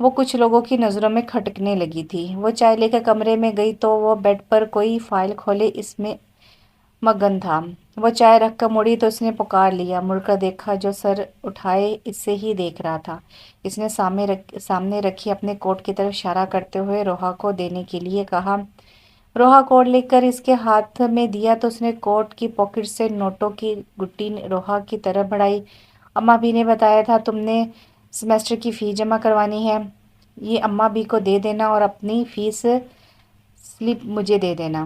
وہ کچھ لوگوں کی نظروں میں کھٹکنے لگی تھی۔ وہ چائے لے کر کمرے میں گئی تو وہ بیڈ پر کوئی فائل کھولے اس میں مگن تھا۔ وہ چائے رکھ کر مڑی تو اس نے پکار لیا۔ مڑ کر دیکھا جو سر اٹھائے اسے ہی دیکھ رہا تھا۔ اس نے سامنے رکھی اپنے کوٹ کی طرف اشارہ کرتے ہوئے روحا کو دینے کے لیے کہا۔ روحا کوٹ لے کر اس کے ہاتھ میں دیا تو اس نے کوٹ کی پاکٹ سے نوٹوں کی گٹی روحا کی طرف بڑھائی۔ اماں بھی نے بتایا تھا تم نے سیمسٹر کی فیس جمع کروانی ہے، یہ اماں بھی کو دے دینا اور اپنی فیس سلپ مجھے دے دینا۔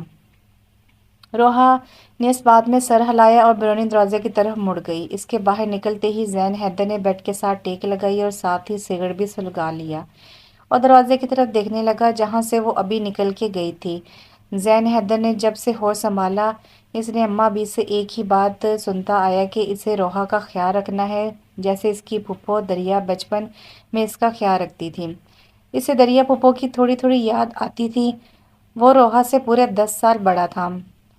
روحا نے اس بات میں سر ہلایا اور بیرونی دروازے کی طرف مڑ گئی۔ اس کے باہر نکلتے ہی زین حیدر نے بیڈ کے ساتھ ٹیک لگائی اور ساتھ ہی سگریٹ بھی سلگا لیا اور دروازے کی طرف دیکھنے لگا جہاں سے وہ ابھی نکل کے گئی تھی۔ زین حیدر نے جب سے ہوش سنبھالا اس نے اماں بھی سے ایک ہی بات سنتا آیا کہ اسے روحا کا خیال رکھنا ہے، جیسے اس کی پھپھو دریا بچپن میں اس کا خیال رکھتی تھی۔ اسے دریا پھپھو کی تھوڑی تھوڑی یاد آتی تھی۔ وہ روحا سے پورے 10 سال بڑا تھا۔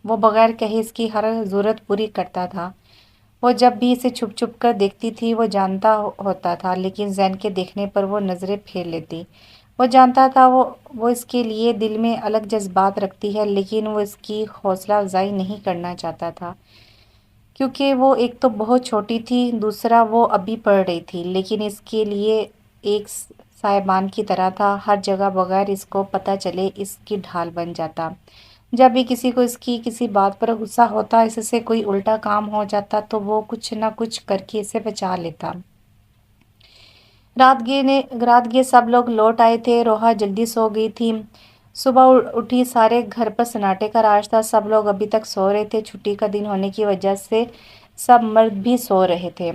وہ بغیر کہے اس کی ہر ضرورت پوری کرتا تھا۔ وہ جب بھی اسے چھپ چھپ کر دیکھتی تھی وہ جانتا ہوتا تھا، لیکن زین کے دیکھنے پر وہ نظریں پھیر لیتی۔ وہ جانتا تھا وہ اس کے لیے دل میں الگ جذبات رکھتی ہے، لیکن وہ اس کی حوصلہ افزائی نہیں کرنا چاہتا تھا کیونکہ وہ ایک تو بہت چھوٹی تھی، دوسرا وہ ابھی پڑھ رہی تھی، لیکن اس کے لیے ایک سائبان کی طرح تھا، ہر جگہ بغیر اس کو پتہ چلے اس کی ڈھال بن جاتا۔ جب بھی کسی کو اس کی کسی بات پر غصہ ہوتا، اس سے کوئی الٹا کام ہو جاتا تو وہ کچھ نہ کچھ کر کے اسے بچا لیتا۔ رات گئے سب لوگ لوٹ آئے تھے۔ روحا جلدی سو گئی تھی۔ صبح اٹھی سارے گھر پر سناٹے کا راج تھا، سب لوگ ابھی تک سو رہے تھے۔ چھٹی کا دن ہونے کی وجہ سے سب مرد بھی سو رہے تھے۔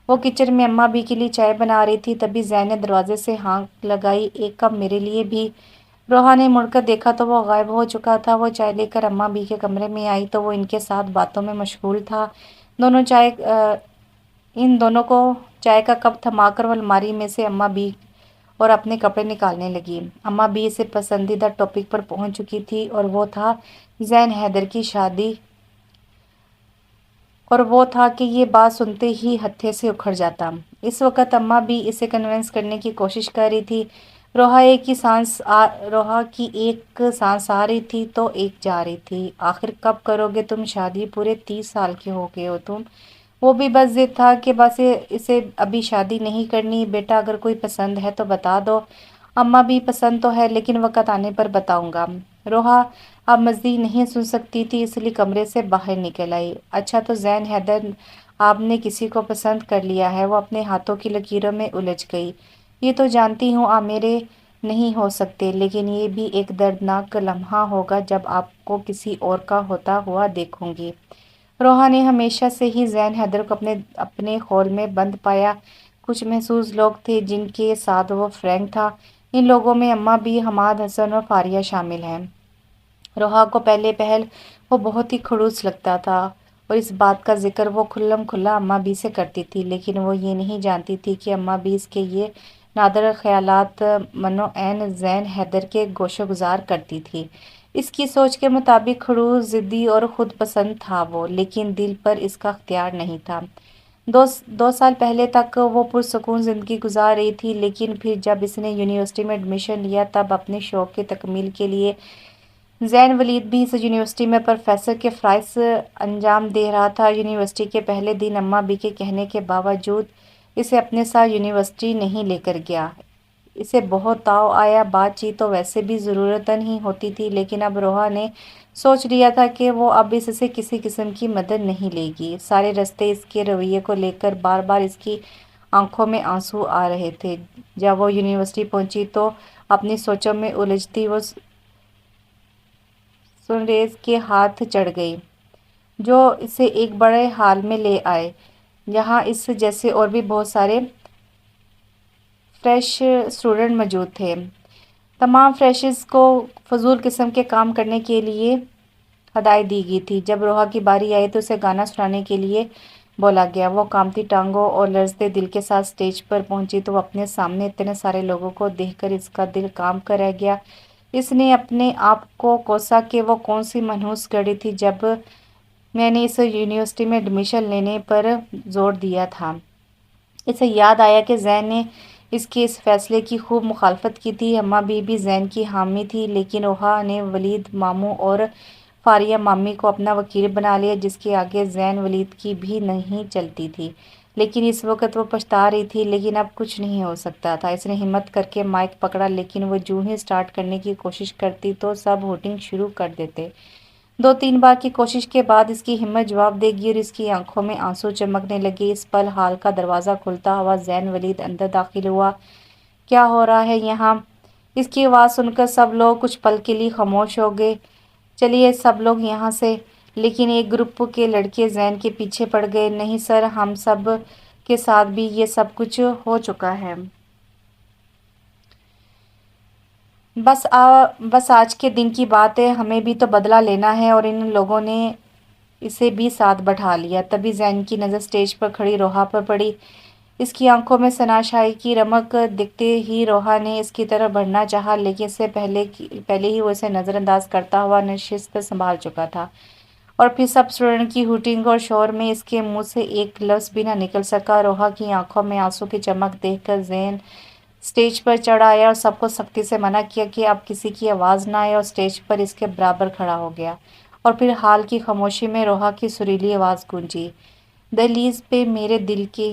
وہ کچن میں اماں بھی کے لیے چائے بنا رہی تھی، تبھی زین نے دروازے سے ہانک لگائی، ایک کپ میرے لیے بھی۔ روحا نے مڑ کر دیکھا تو وہ غائب ہو چکا تھا۔ وہ چائے لے کر اماں بھی کے کمرے میں آئی تو وہ ان کے ساتھ باتوں میں مشغول تھا۔ ان دونوں کو چائے کا کپ تھما کر وہ الماری میں سے اماں بھی اور اپنے کپڑے نکالنے لگی۔ اماں بھی سے پسندیدہ ٹاپک پر پہنچ چکی تھی اور وہ تھا زین حیدر کی شادی، اور وہ تھا کہ یہ بات سنتے ہی ہتھے سے اکھڑ جاتا۔ اس وقت اماں بھی اسے کنونس کرنے کی کوشش کر رہی تھی۔ روحا کی ایک سانس آ رہی تھی تو ایک جا رہی تھی۔ آخر کب کرو گے تم شادی؟ پورے 30 سال کے ہو گئے ہو تم۔ وہ بھی بس ضد تھا کہ بس اسے ابھی شادی نہیں کرنی، بیٹا اگر کوئی پسند ہے تو بتا دو۔ اماں بھی پسند تو ہے لیکن وقت آنے پر بتاؤں گا۔ روحا اب مزید نہیں سن سکتی تھی اس لیے کمرے سے باہر نکل آئی۔ اچھا تو زین حیدر آپ نے کسی کو پسند کر لیا ہے؟ وہ اپنے ہاتھوں کی لکیروں میں الجھ گئی۔ یہ تو جانتی ہوں آپ میرے نہیں ہو سکتے، لیکن یہ بھی ایک دردناک لمحہ ہوگا جب آپ کو کسی اور کا ہوتا ہوا دیکھوں گی۔ روحا نے ہمیشہ سے ہی زین حیدر کو اپنے خول میں بند پایا۔ کچھ محظوظ لوگ تھے جن کے ساتھ وہ فرینک تھا۔ ان لوگوں میں اماں بھی، حماد حسن اور فاریہ شامل ہیں۔ روحا کو پہلے پہل وہ بہت ہی خڑوس لگتا تھا اور اس بات کا ذکر وہ کھلم کھلا اماں بھی سے کرتی تھی، لیکن وہ یہ نہیں جانتی تھی کہ اماں بھی اس کے یہ نادر خیالات منو عین زین حیدر کے گوشو گزار کرتی تھی۔ اس کی سوچ کے مطابق خڑوس، ضدی اور خود پسند تھا وہ، لیکن دل پر اس کا اختیار نہیں تھا۔ 2 سال پہلے تک وہ پرسکون زندگی گزار رہی تھی، لیکن پھر جب اس نے یونیورسٹی میں ایڈمیشن لیا تب اپنے شوق کی تکمیل کے لیے زین ولید بھی اس یونیورسٹی میں پروفیسر کے فرائض انجام دے رہا تھا۔ یونیورسٹی کے پہلے دن اماں بھی کے کہنے کے باوجود اسے اپنے ساتھ یونیورسٹی نہیں لے کر گیا۔ اسے بہت تاؤ آیا، بات چیت تو ویسے بھی ضرورتاً ہی ہوتی تھی، لیکن اب روحا نے سوچ لیا تھا کہ وہ اب اس سے کسی قسم کی مدد نہیں لے گی۔ سارے رستے اس کے رویے کو لے کر بار بار اس کی آنکھوں میں آنسو آ رہے تھے۔ جب وہ یونیورسٹی پہنچی تو اپنی سوچوں میں الجھتی وہ سنریز کے ہاتھ چڑھ گئی، جو اسے ایک بڑے ہال میں لے آئے جہاں اس جیسے اور بھی بہت سارے فریش اسٹوڈنٹ موجود تھے۔ تمام فریشرز کو فضول قسم کے کام کرنے کے لیے ہدایت دی گئی تھی۔ جب روحا کی باری آئی تو اسے گانا سنانے کے لیے بولا گیا۔ وہ کانپتی ٹانگوں اور لرزتے دل کے ساتھ اسٹیج پر پہنچی تو وہ اپنے سامنے اتنے سارے لوگوں کو دیکھ کر اس کا دل کانپ کر رہ گیا۔ اس نے اپنے آپ کو کوسا کہ وہ کون سی منحوس گھڑی تھی جب میں نے اس یونیورسٹی میں ایڈمیشن لینے پر زور دیا تھا۔ اسے یاد آیا کہ زین نے اس کے اس فیصلے کی خوب مخالفت کی تھی۔ اماں بی بی زین کی حامی تھی، لیکن روحا نے ولید ماموں اور فاریہ مامی کو اپنا وکیل بنا لیا، جس کے آگے زین ولید کی بھی نہیں چلتی تھی۔ لیکن اس وقت وہ پچھتا رہی تھی، لیکن اب کچھ نہیں ہو سکتا تھا۔ اس نے ہمت کر کے مائک پکڑا، لیکن وہ جوں ہی سٹارٹ کرنے کی کوشش کرتی تو سب ہوٹنگ شروع کر دیتے۔ 2-3 بار کی کوشش کے بعد اس کی ہمت جواب دے گی اور اس کی آنکھوں میں آنسو چمکنے لگے۔ اس پل ہال کا دروازہ کھلتا ہوا زین ولید اندر داخل ہوا۔ کیا ہو رہا ہے یہاں؟ اس کی آواز سن کر سب لوگ کچھ پل کے لیے خاموش ہو گئے۔ چلیے سب لوگ یہاں سے۔ لیکن ایک گروپ کے لڑکے زین کے پیچھے پڑ گئے۔ نہیں سر، ہم سب کے ساتھ بھی یہ سب کچھ ہو چکا ہے۔ بس آج کے دن کی بات ہے، ہمیں بھی تو بدلہ لینا ہے، اور ان لوگوں نے اسے بھی ساتھ بٹھا لیا۔ تبھی زین کی نظر سٹیج پر کھڑی روحا پر پڑی۔ اس کی آنکھوں میں ثناءشاہی کی رمق دکھتے ہی روحا نے اس کی طرف بڑھنا چاہا، لیکن اس سے پہلے ہی وہ اسے نظر انداز کرتا ہوا نشست سنبھال چکا تھا۔ اور پھر سب اسٹوڈنٹ کی ہوٹنگ اور شور میں اس کے منہ سے ایک لفظ بھی نہ نکل سکا۔ روحا کی آنکھوں میں آنسو کی چمک دیکھ کر زین سٹیج پر چڑھ آیا اور سب کو سختی سے منع کیا کہ اب کسی کی آواز نہ آئے، اور سٹیج پر اس کے برابر کھڑا ہو گیا۔ اور پھر ہال کی خاموشی میں روحا کی سریلی آواز گونجی، دہلیز پہ میرے دل کے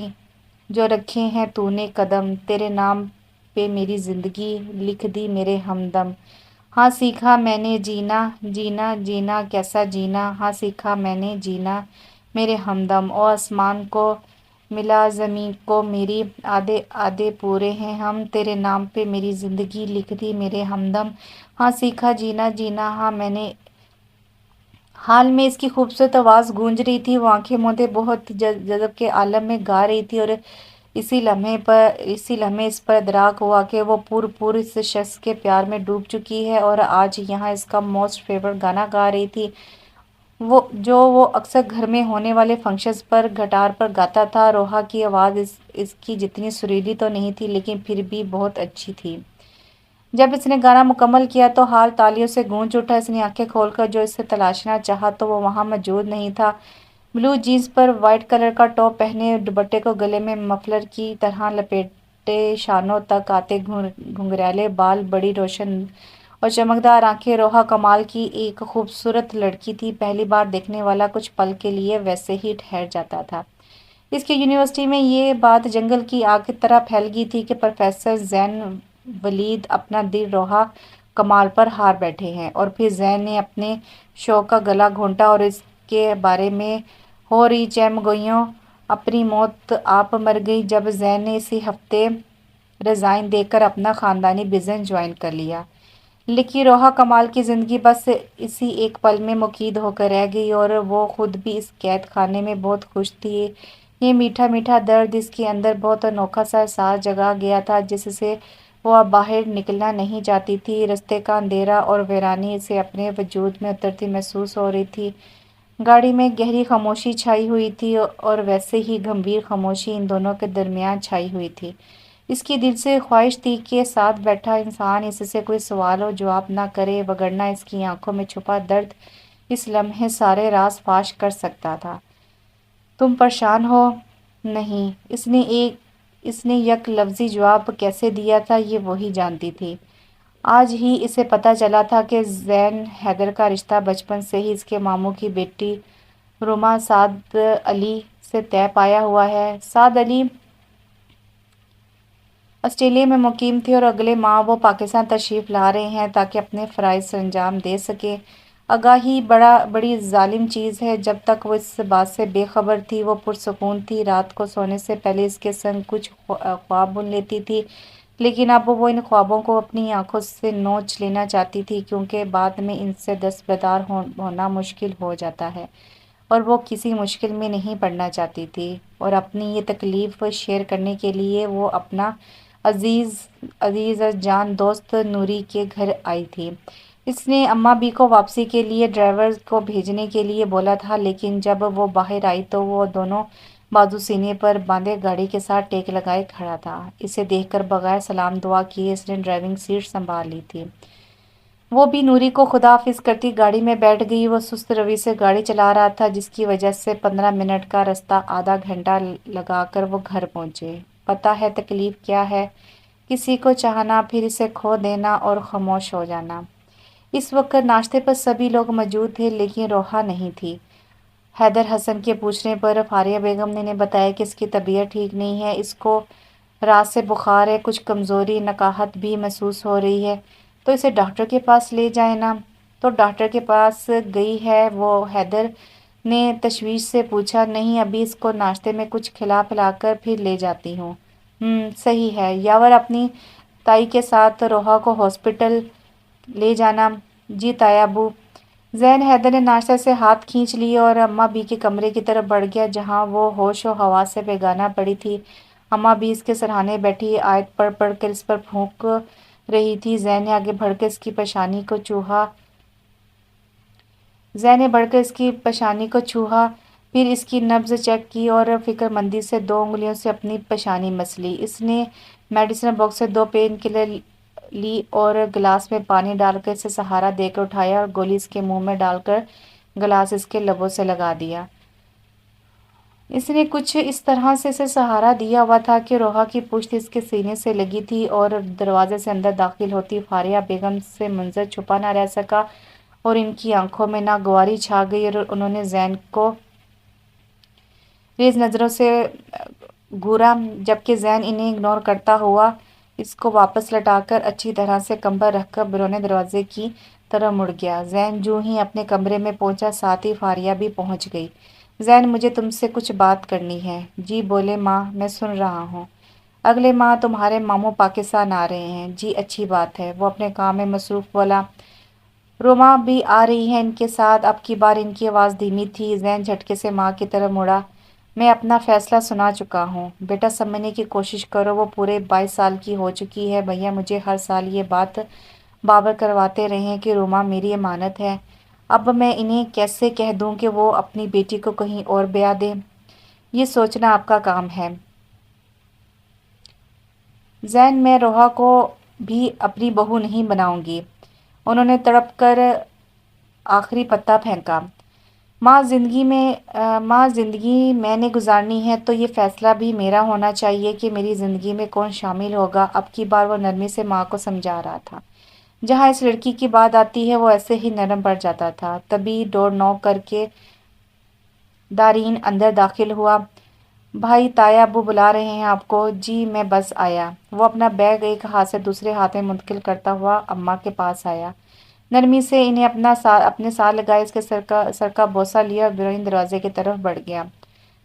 جو رکھے ہیں تو نے قدم، تیرے نام پہ میری زندگی لکھ دی میرے ہمدم۔ ہاں سیکھا میں نے جینا، جینا جینا کیسا جینا، ہاں سیکھا میں نے جینا میرے ہمدم۔ او آسمان کو ملا زمیں کو میری، آدھے آدھے پورے ہیں ہم، تیرے نام پہ میری زندگی لکھ دی میرے ہمدم۔ ہاں سیکھا جینا، جینا ہاں میں نے۔ حال میں اس کی خوبصورت آواز گونج رہی تھی۔ وہ آنکھیں موندے بہت جذب کے عالم میں گا رہی تھی، اور اسی لمحے اس پر ادراک ہوا کہ وہ اس شخص کے پیار میں ڈوب چکی ہے، اور آج یہاں اس کا موسٹ فیورٹ گانا گا رہی تھی، جو وہ اکثر گھر میں ہونے والے فنکشنز پر گٹار پر گاتا تھا۔ روحا کی آواز اس کی جتنی سریلی تو نہیں تھی، لیکن پھر بھی بہت اچھی تھی۔ جب اس نے گانا مکمل کیا تو ہال تالیوں سے گونج اٹھا۔ اس نے آنکھیں کھول کر جو اسے تلاشنا چاہا تو وہ وہاں موجود نہیں تھا۔ بلو جینس پر وائٹ کلر کا ٹاپ پہنے، دوپٹے کو گلے میں مفلر کی طرح لپیٹے، شانوں تک آتے گھنگریلے بال، بڑی روشن اور چمکدار آنکھیں۔ روحا کمال کی ایک خوبصورت لڑکی تھی۔ پہلی بار دیکھنے والا کچھ پل کے لیے ویسے ہی ٹھہر جاتا تھا۔ اس کی یونیورسٹی میں یہ بات جنگل کی آگ کی طرح پھیل گئی تھی کہ پروفیسر زین ولید اپنا دل روحا کمال پر ہار بیٹھے ہیں۔ اور پھر زین نے اپنے شوق کا گلا گھونٹا اور اس کے بارے میں ہو رہی چہمگوئیوں، اپنی موت آپ مر گئی، جب زین نے اسی ہفتے ریزائن دے کر اپنا خاندانی بزنس جوائن کر لیا۔ لیکن روحا کمال کی زندگی بس اسی ایک پل میں مقید ہو کر رہ گئی، اور وہ خود بھی اس قید خانے میں بہت خوش تھی۔ یہ میٹھا میٹھا درد اس کے اندر بہت انوکھا سا احساس جگا گیا تھا، جس سے وہ اب باہر نکلنا نہیں چاہتی تھی۔ رستے کا اندھیرا اور ویرانی اسے اپنے وجود میں اترتی محسوس ہو رہی تھی۔ گاڑی میں گہری خاموشی چھائی ہوئی تھی، اور ویسے ہی گمبھیر خاموشی ان دونوں کے درمیان چھائی ہوئی تھی۔ اس کی دل سے خواہش تھی کہ ساتھ بیٹھا انسان اس سے کوئی سوال و جواب نہ کرے، وگرنہ اس کی آنکھوں میں چھپا درد اس لمحے سارے راز فاش کر سکتا تھا۔ تم پریشان ہو؟ نہیں، اس نے یک لفظی جواب کیسے دیا تھا یہ وہی جانتی تھی۔ آج ہی اسے پتہ چلا تھا کہ زین حیدر کا رشتہ بچپن سے ہی اس کے ماموں کی بیٹی روما سعد علی سے طے پایا ہوا ہے۔ سعد علی آسٹریلیا میں مقیم تھے، اور اگلے ماہ وہ پاکستان تشریف لا رہے ہیں تاکہ اپنے فرائض سر انجام دے سکیں۔ آگاہی بڑی ظالم چیز ہے۔ جب تک وہ اس بات سے بے خبر تھی وہ پرسکون تھی، رات کو سونے سے پہلے اس کے سنگ کچھ خواب بن لیتی تھی، لیکن اب وہ ان خوابوں کو اپنی آنکھوں سے نوچ لینا چاہتی تھی، کیونکہ بعد میں ان سے دستبردار ہونا مشکل ہو جاتا ہے، اور وہ کسی مشکل میں نہیں پڑنا چاہتی تھی۔ اور اپنی یہ تکلیف شیئر کرنے کے لیے وہ اپنا عزیز جان دوست نوری کے گھر آئی تھی۔ اس نے اماں بی کو واپسی کے لیے ڈرائیور کو بھیجنے کے لیے بولا تھا، لیکن جب وہ باہر آئی تو وہ دونوں بازو سینے پر باندھے گاڑی کے ساتھ ٹیک لگائے کھڑا تھا۔ اسے دیکھ کر بغیر سلام دعا کیے اس نے ڈرائیونگ سیٹ سنبھال لی تھی۔ وہ بھی نوری کو خدا حافظ کرتی گاڑی میں بیٹھ گئی۔ وہ سست روی سے گاڑی چلا رہا تھا، جس کی وجہ سے 15 منٹ کا راستہ آدھا گھنٹہ لگا کر وہ گھر پہنچے۔ پتہ ہے تکلیف کیا ہے، کسی کو چاہنا پھر اسے کھو دینا اور خاموش ہو جانا۔ اس وقت ناشتے پر سبھی لوگ موجود تھے لیکن روحا نہیں تھی۔ حیدر حسن کے پوچھنے پر فاریہ بیگم نے بتایا کہ اس کی طبیعت ٹھیک نہیں ہے، اس کو رات سے بخار ہے، کچھ کمزوری نقاہت بھی محسوس ہو رہی ہے، تو اسے ڈاکٹر کے پاس لے جائیں نا۔ تو ڈاکٹر کے پاس گئی ہے وہ؟ حیدر نے تشویش سے پوچھا۔ نہیں، ابھی اس کو ناشتے میں کچھ کھلا پلا کر پھر لے جاتی ہوں۔ صحیح ہے، یاور اپنی تائی کے ساتھ روحا کو ہاسپٹل لے جانا۔ جی تایا ابو۔ زین حیدر نے ناشتے سے ہاتھ کھینچ لیے اور اماں بی کے کمرے کی طرف بڑھ گیا جہاں وہ ہوش و حواس سے بیگانہ پڑی تھی۔ اماں بی اس کے سرہانے بیٹھی آیت پڑھ پڑھ کر اس پر پھونک رہی تھی۔ زین نے آگے بڑھ کر اس کی پیشانی کو چھوہا، پھر اس کی نبض چیک کی اور فکر مندی سے 2 انگلیوں سے اپنی پیشانی مس لی۔ اس نے میڈیسن باکس سے 2 پین کلر لی اور گلاس میں پانی ڈال کر اسے سہارا دے کر اٹھایا اور گولی اس کے منہ میں ڈال کر گلاس اس کے لبوں سے لگا دیا۔ اس نے کچھ اس طرح سے اسے سہارا دیا ہوا تھا کہ روحا کی پشت اس کے سینے سے لگی تھی اور دروازے سے اندر داخل ہوتی فاریہ بیگم سے منظر چھپا نہ رہ سکا اور ان کی آنکھوں میں ناگواری چھا گئی اور انہوں نے زین کو ریز نظروں سے گھورا، جبکہ زین انہیں اگنور کرتا ہوا اس کو واپس لٹا کر اچھی طرح سے کمبل رکھ کر بیرون دروازے کی طرف مڑ گیا۔ زین جوں ہی اپنے کمرے میں پہنچا ساتھ ہی فاریہ بھی پہنچ گئی۔ زین، مجھے تم سے کچھ بات کرنی ہے۔ جی بولے ماں، میں سن رہا ہوں۔ اگلے ماہ تمہارے ماموں پاکستان آ رہے ہیں۔ جی اچھی بات ہے، وہ اپنے کام میں مصروف بولا۔ روما بھی آ رہی ہے ان کے ساتھ؟ اب کی بار ان کی آواز دھیمی تھی۔ زین جھٹکے سے ماں کی طرف مڑا۔ میں اپنا فیصلہ سنا چکا ہوں بیٹا، سمجھنے کی کوشش کرو، وہ پورے 22 سال کی ہو چکی ہے۔ بھیا مجھے ہر سال یہ بات بابر کرواتے رہے ہیں کہ روما میری امانت ہے، اب میں انہیں کیسے کہہ دوں کہ وہ اپنی بیٹی کو کہیں اور بیاہ دیں؟ یہ سوچنا آپ کا کام ہے۔ زین، میں روحا کو بھی اپنی بہو نہیں بناؤں گی۔ انہوں نے تڑپ کر آخری پتا پھینکا۔ ماں، زندگی میں نے گزارنی ہے تو یہ فیصلہ بھی میرا ہونا چاہیے کہ میری زندگی میں کون شامل ہوگا۔ اب کی بار وہ نرمی سے ماں کو سمجھا رہا تھا۔ جہاں اس لڑکی کی بات آتی ہے وہ ایسے ہی نرم پڑ جاتا تھا۔ تبھی ڈور نوک کر کے دارین اندر داخل ہوا۔ بھائی، تایا ابو بلا رہے ہیں آپ کو۔ جی میں بس آیا۔ وہ اپنا بیگ ایک ہاتھ سے دوسرے ہاتھ میں منتقل کرتا ہوا اماں کے پاس آیا، نرمی سے انہیں اپنے ساتھ لگائے، اس کے سر کا بوسہ لیا اور بیرونی دروازے کی طرف بڑھ گیا۔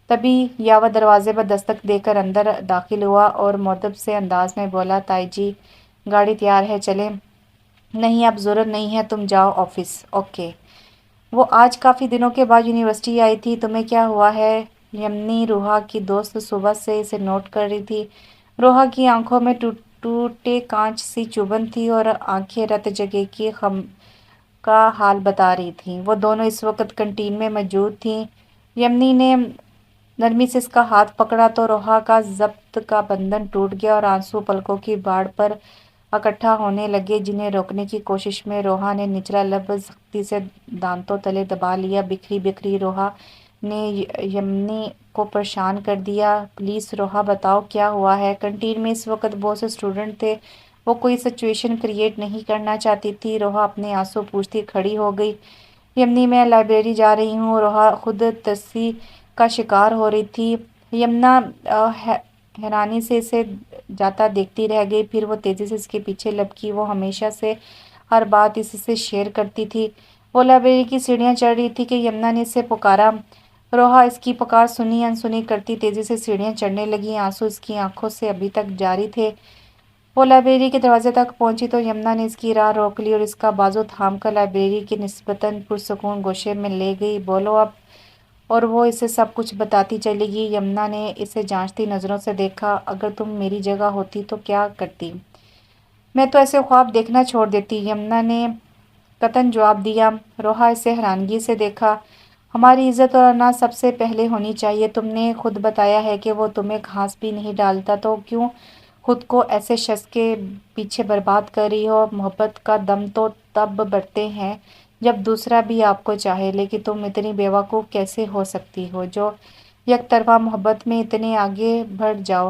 تبھی یاور دروازے پر دستک دے کر اندر داخل ہوا اور مؤدب سے انداز میں بولا، تائی جی گاڑی تیار ہے، چلیں؟ نہیں اب ضرورت نہیں ہے، تم جاؤ آفس۔ اوکے۔ وہ آج کافی دنوں کے بعد یونیورسٹی آئی تھی۔ تمہیں کیا ہوا ہے؟ یمنی روحا کی دوست صبح سے اسے نوٹ کر رہی تھی۔ روحا کی آنکھوں میں ٹوٹے کانچ سی چبھن تھی اور آنکھیں رت جگہ کی غم کا حال بتا رہی تھیں۔ وہ دونوں اس وقت کینٹین میں موجود تھیں۔ یمنی نے نرمی سے اس کا ہاتھ پکڑا تو روحا کا ضبط کا بندھن ٹوٹ گیا اور آنسو پلکوں کی باڑ پر اکٹھا ہونے لگے، جنہیں روکنے کی کوشش میں روحا نے نچلا لب سختی سے دانتوں تلے دبا لیا۔ بکھری بکھری روحا نے یمنی کو پریشان کر دیا۔ پلیز روحا بتاؤ کیا ہوا ہے؟ کینٹین میں اس وقت بہت سے اسٹوڈنٹ تھے، وہ کوئی سچویشن کریٹ نہیں کرنا چاہتی تھی۔ روحا اپنے آنسو پوچھتی کھڑی ہو گئی۔ یمنی، میں لائبریری جا رہی ہوں۔ روحا خود ترسی کا شکار ہو رہی تھی۔ یمنا حیرانی سے اسے جاتا دیکھتی رہ گئی، پھر وہ تیزی سے اس کے پیچھے لپکی۔ وہ ہمیشہ سے ہر بات اس سے شیئر کرتی تھی۔ وہ لائبریری کی سیڑھیاں چڑھ رہی تھی کہ یمنا نے اسے پکارا۔ روحا اس کی پکار سنی انسنی کرتی تیزی سے سیڑھیاں چڑھنے لگی، آنسو اس کی آنکھوں سے ابھی تک جاری تھے۔ وہ لائبریری کے دروازے تک پہنچی تو یمنا نے اس کی راہ روک لی اور اس کا بازو تھام کر لائبریری کے نسبتاً پرسکون گوشے میں لے گئی۔ بولو اب۔ اور وہ اسے سب کچھ بتاتی چلی گئی۔ یمنا نے اسے جانچتی نظروں سے دیکھا۔ اگر تم میری جگہ ہوتی تو کیا کرتی؟ میں تو ایسے خواب دیکھنا چھوڑ دیتی، یمنا نے قطعاً جواب دیا۔ روحا اسے حیرانگی سے دیکھا۔ ہماری عزت اور انا سب سے پہلے ہونی چاہیے۔ تم نے خود بتایا ہے کہ وہ تمہیں گھاس بھی نہیں ڈالتا، تو کیوں خود کو ایسے شخص کے پیچھے برباد کر رہی ہو؟ محبت کا دم تو تب بڑھتے ہیں جب دوسرا بھی آپ کو چاہے، لیکن تم اتنی بیوقوف کیسے ہو سکتی ہو جو یک طرفہ محبت میں اتنے آگے بڑھ جاؤ؟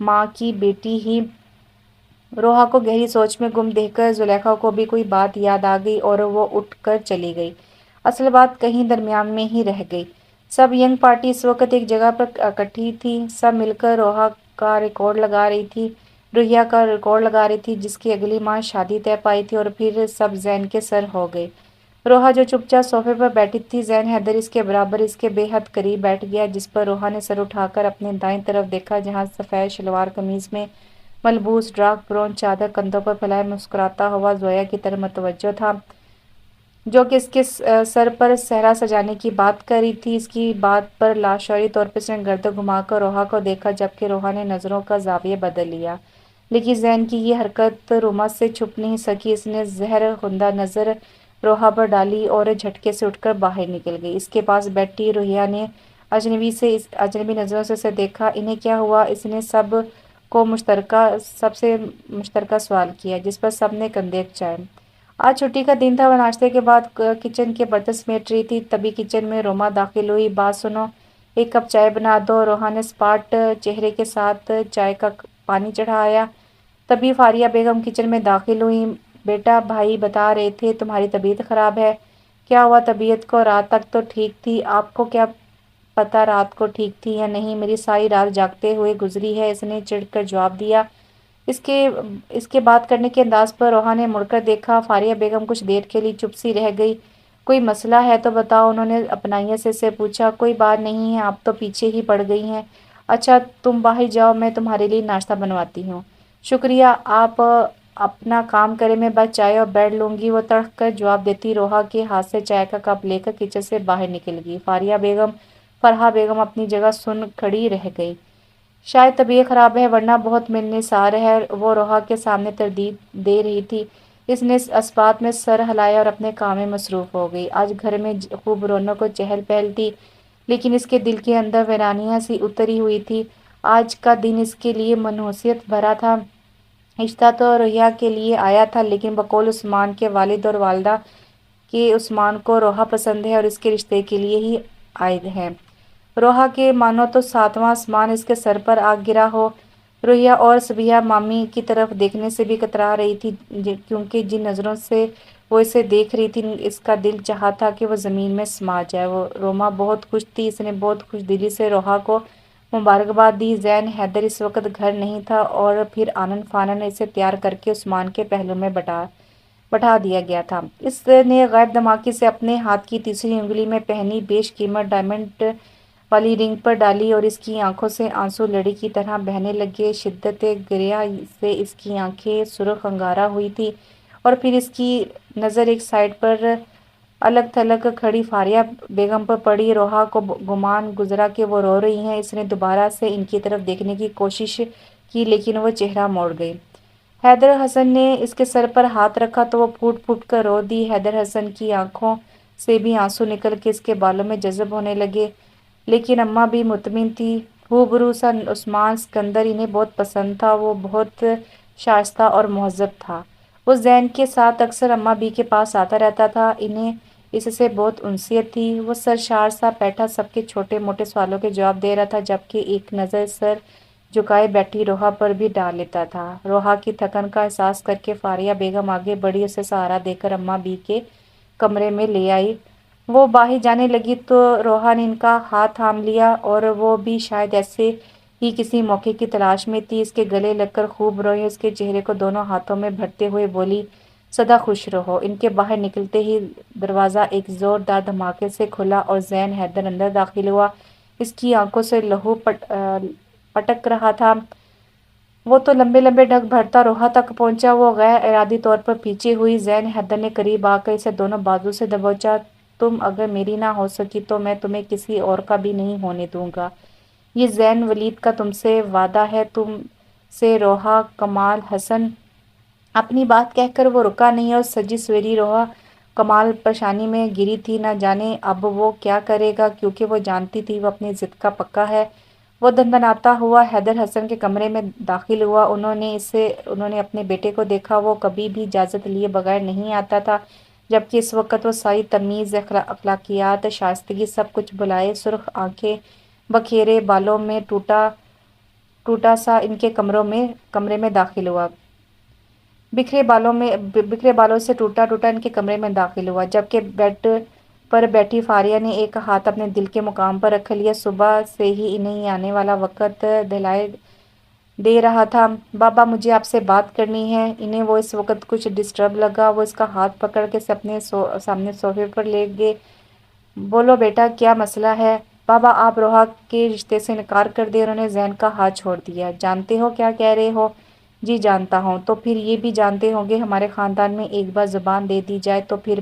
ماں کی بیٹی ہی۔ روحا کو گہری سوچ میں گم دیکھ کر زلیخا کو بھی کوئی بات یاد آ گئی اور وہ اٹھ کر چلی گئی۔ اصل بات کہیں درمیان میں ہی رہ گئی۔ سب ینگ پارٹی اس وقت ایک جگہ پر اکٹھی تھی۔ سب مل کر روحا کا ریکارڈ لگا رہی تھی، روحیہ کا ریکارڈ لگا رہی تھی جس کی اگلی ماہ شادی طے پائی تھی، اور پھر سب زین کے سر ہو گئے۔ روحا جو چپ چاپ صوفے پر بیٹھی تھی، زین حیدر اس کے برابر اس کے بے حد قریب بیٹھ گیا، جس پر روحا نے سر اٹھا کر اپنے دائیں طرف دیکھا جہاں سفید شلوار قمیض میں ملبوس ڈارک براؤن چادر کندھوں پر پھیلائے مسکراتا ہوا زویا کی طرف متوجہ تھا، جو کہ اس کے سر پر صحرا سجانے کی بات کر رہی تھی۔ اس کی بات پر لاشعوری طور پر اس نے گردن گھما کر روحا کو دیکھا، جبکہ روحا نے نظروں کا زاویہ بدل لیا، لیکن زین کی یہ حرکت روما سے چھپ نہیں سکی۔ اس نے زہر خندہ نظر روحا پر ڈالی اور جھٹکے سے اٹھ کر باہر نکل گئی۔ اس کے پاس بیٹھی روحیہ نے اجنبی نظروں سے اسے دیکھا۔ انہیں کیا ہوا؟ اس نے سب سے مشترکہ سوال کیا، جس پر سب نے کندھے اچکائے۔ آج چھٹی کا دن تھا۔ وہ ناشتے کے بعد کچن کے برتن سمیٹ رہی تھی، تبھی کچن میں روما داخل ہوئی۔ بات سنو، ایک کپ چائے بنا دو۔ روحا نے سپاٹ چہرے کے ساتھ چائے کا پانی چڑھایا۔ تبھی فاریہ بیگم کچن میں داخل ہوئی۔ بیٹا، بھائی بتا رہے تھے تمہاری طبیعت خراب ہے۔ کیا ہوا طبیعت کو؟ رات تک تو ٹھیک تھی۔ آپ کو کیا پتہ رات کو ٹھیک تھی یا نہیں؟ میری ساری رات جاگتے ہوئے گزری ہے، اس نے چڑھ کر جواب دیا۔ اس کے بات کرنے کے انداز پر روحا نے مڑ کر دیکھا۔ فاریہ بیگم کچھ دیر کے لیے چپ سی رہ گئی۔ کوئی مسئلہ ہے تو بتاؤ، انہوں نے اپنائیت سے اسے پوچھا۔ کوئی بات نہیں ہے، آپ تو پیچھے ہی پڑ گئی ہیں۔ اچھا تم باہر جاؤ، میں تمہارے لیے ناشتہ بنواتی ہوں۔ شکریہ، آپ اپنا کام کریں، میں بس چائے اور بریڈ لوں گی، وہ تڑک کر جواب دیتی روحا کے ہاتھ سے چائے کا کپ لے کر کچن سے باہر نکل گئی۔ فرحہ بیگم اپنی جگہ سن کھڑی رہ گئی۔ شاید طبیعت خراب ہے ورنہ بہت ملنسار ہے، وہ روحا کے سامنے تردید دے رہی تھی۔ اس نے اس بات میں سر ہلایا اور اپنے کام میں مصروف ہو گئی۔ آج گھر میں خوب رونق و چہل پہل تھی، لیکن اس کے دل کے اندر ویرانیاں سی اتری ہوئی تھی۔ آج کا دن اس کے لیے منحوسیت بھرا تھا۔ رشتہ تو روحیہ کے لیے آیا تھا، لیکن بقول عثمان کے والد اور والدہ کہ عثمان کو روحا پسند ہے اور اس کے رشتے کے لیے ہی عائد ہے۔ روحا کے مانو تو ساتواں آسمان اس کے سر پر آ گرا ہو۔ روحیہ اور صبیحہ مامی کی طرف دیکھنے سے بھی کترا رہی تھی، کیونکہ جن نظروں سے وہ اسے دیکھ رہی تھی اس کا دل چاہا تھا کہ وہ زمین میں سما جائے۔ روما بہت خوش تھی، اس نے بہت خوش دلی سے روحا کو مبارکباد دی۔ زین حیدر اس وقت گھر نہیں تھا اور پھر آنن فانن اسے تیار کر کے عثمان کے پہلو میں بٹھا دیا گیا تھا۔ اس نے غائب دماغی سے اپنے ہاتھ کی تیسری انگلی میں پہنی بیش قیمت ڈائمنڈ والی رنگ پر ڈالی اور اس کی آنکھوں سے آنسو لڑی کی طرح بہنے لگے۔ شدت گریہ سے اس کی آنکھیں سرخ انگارہ ہوئی تھی، اور پھر اس کی نظر ایک سائیڈ پر الگ تھلگ کھڑی فاریہ بیگم پر پڑی۔ روحا کو گمان گزرا کہ وہ رو رہی ہیں۔ اس نے دوبارہ سے ان کی طرف دیکھنے کی کوشش کی، لیکن وہ چہرہ موڑ گئی۔ حیدر حسن نے اس کے سر پر ہاتھ رکھا تو وہ پھوٹ پھوٹ کر رو دی۔ حیدر حسن کی آنکھوں سے بھی آنسو نکل کے اس کے بالوں میں جذب ہونے لگے، لیکن اماں بھی مطمئن تھی۔ روبرو سا عثمان سکندر انہیں بہت پسند تھا، وہ بہت شائستہ اور مہذب تھا۔ وہ زین کے ساتھ اکثر اماں بی کے پاس آتا رہتا تھا، انہیں اس سے بہت انسیت تھی۔ وہ سرشار سا بیٹھا سب کے چھوٹے موٹے سوالوں کے جواب دے رہا تھا، جبکہ ایک نظر سر جھکائے بیٹھی روحا پر بھی ڈال لیتا تھا۔ روحا کی تھکن کا احساس کر کے فاریہ بیگم آگے بڑھی، اسے سہارا دے کر اماں بی کے کمرے میں لے آئی۔ وہ باہر جانے لگی تو روحا نے ان کا ہاتھ تھام لیا، اور وہ بھی شاید ایسے ہی کسی موقع کی تلاش میں تھی۔ اس کے گلے لگ کر خوب روئی، اس کے چہرے کو دونوں ہاتھوں میں بھرتے ہوئے بولی، سدا خوش رہو۔ ان کے باہر نکلتے ہی دروازہ ایک زوردار دھماکے سے کھلا اور زین حیدر اندر داخل ہوا۔ اس کی آنکھوں سے لہو پٹک رہا تھا۔ وہ تو لمبے لمبے ڈگ بھرتا روحا تک پہنچا۔ وہ غیر ارادی طور پر پیچھے ہوئی۔ زین حیدر نے قریب آ کر اسے دونوں بازو سے دبوچا۔ تم اگر میری نہ ہو سکی تو میں تمہیں کسی اور کا بھی نہیں ہونے دوں گا، یہ زین ولید کا تم سے وعدہ ہے۔ تم سے روحا کمال حسن۔ اپنی بات کہہ کر وہ رکا نہیں، اور سجی سویری روحا کمال پریشانی میں گری تھی۔ نہ جانے اب وہ کیا کرے گا، کیونکہ وہ جانتی تھی وہ اپنی ضد کا پکا ہے۔ وہ دھندناتا ہوا حیدر حسن کے کمرے میں داخل ہوا۔ انہوں نے اپنے بیٹے کو دیکھا۔ وہ کبھی بھی اجازت لیے بغیر نہیں آتا تھا، جبکہ اس وقت وہ ساری تمیز، اخلاقیات، شائستگی سب کچھ بھلائے۔ سرخ آنکھیں، بکھرے بالوں میں ٹوٹا ٹوٹا سا ان کے کمرے میں داخل ہوا، بکھرے بالوں سے ٹوٹا ٹوٹا ان کے کمرے میں داخل ہوا، جبکہ بیڈ پر بیٹھی فاریہ نے ایک ہاتھ اپنے دل کے مقام پر رکھ لیا۔ صبح سے ہی انہیں آنے والا وقت دہلائے دے رہا تھا۔ بابا مجھے آپ سے بات کرنی ہے۔ انہیں وہ اس وقت کچھ ڈسٹرب لگا۔ وہ اس کا ہاتھ پکڑ کے اپنے سامنے صوفے پر لے گئے۔ بولو بیٹا کیا مسئلہ ہے؟ بابا آپ روحا کے رشتے سے انکار کر دیں۔ انہوں نے زین کا ہاتھ چھوڑ دیا۔ جانتے ہو کیا کہہ رہے ہو؟ جی جانتا ہوں۔ تو پھر یہ بھی جانتے ہوں گے ہمارے خاندان میں ایک بار زبان دے دی جائے تو پھر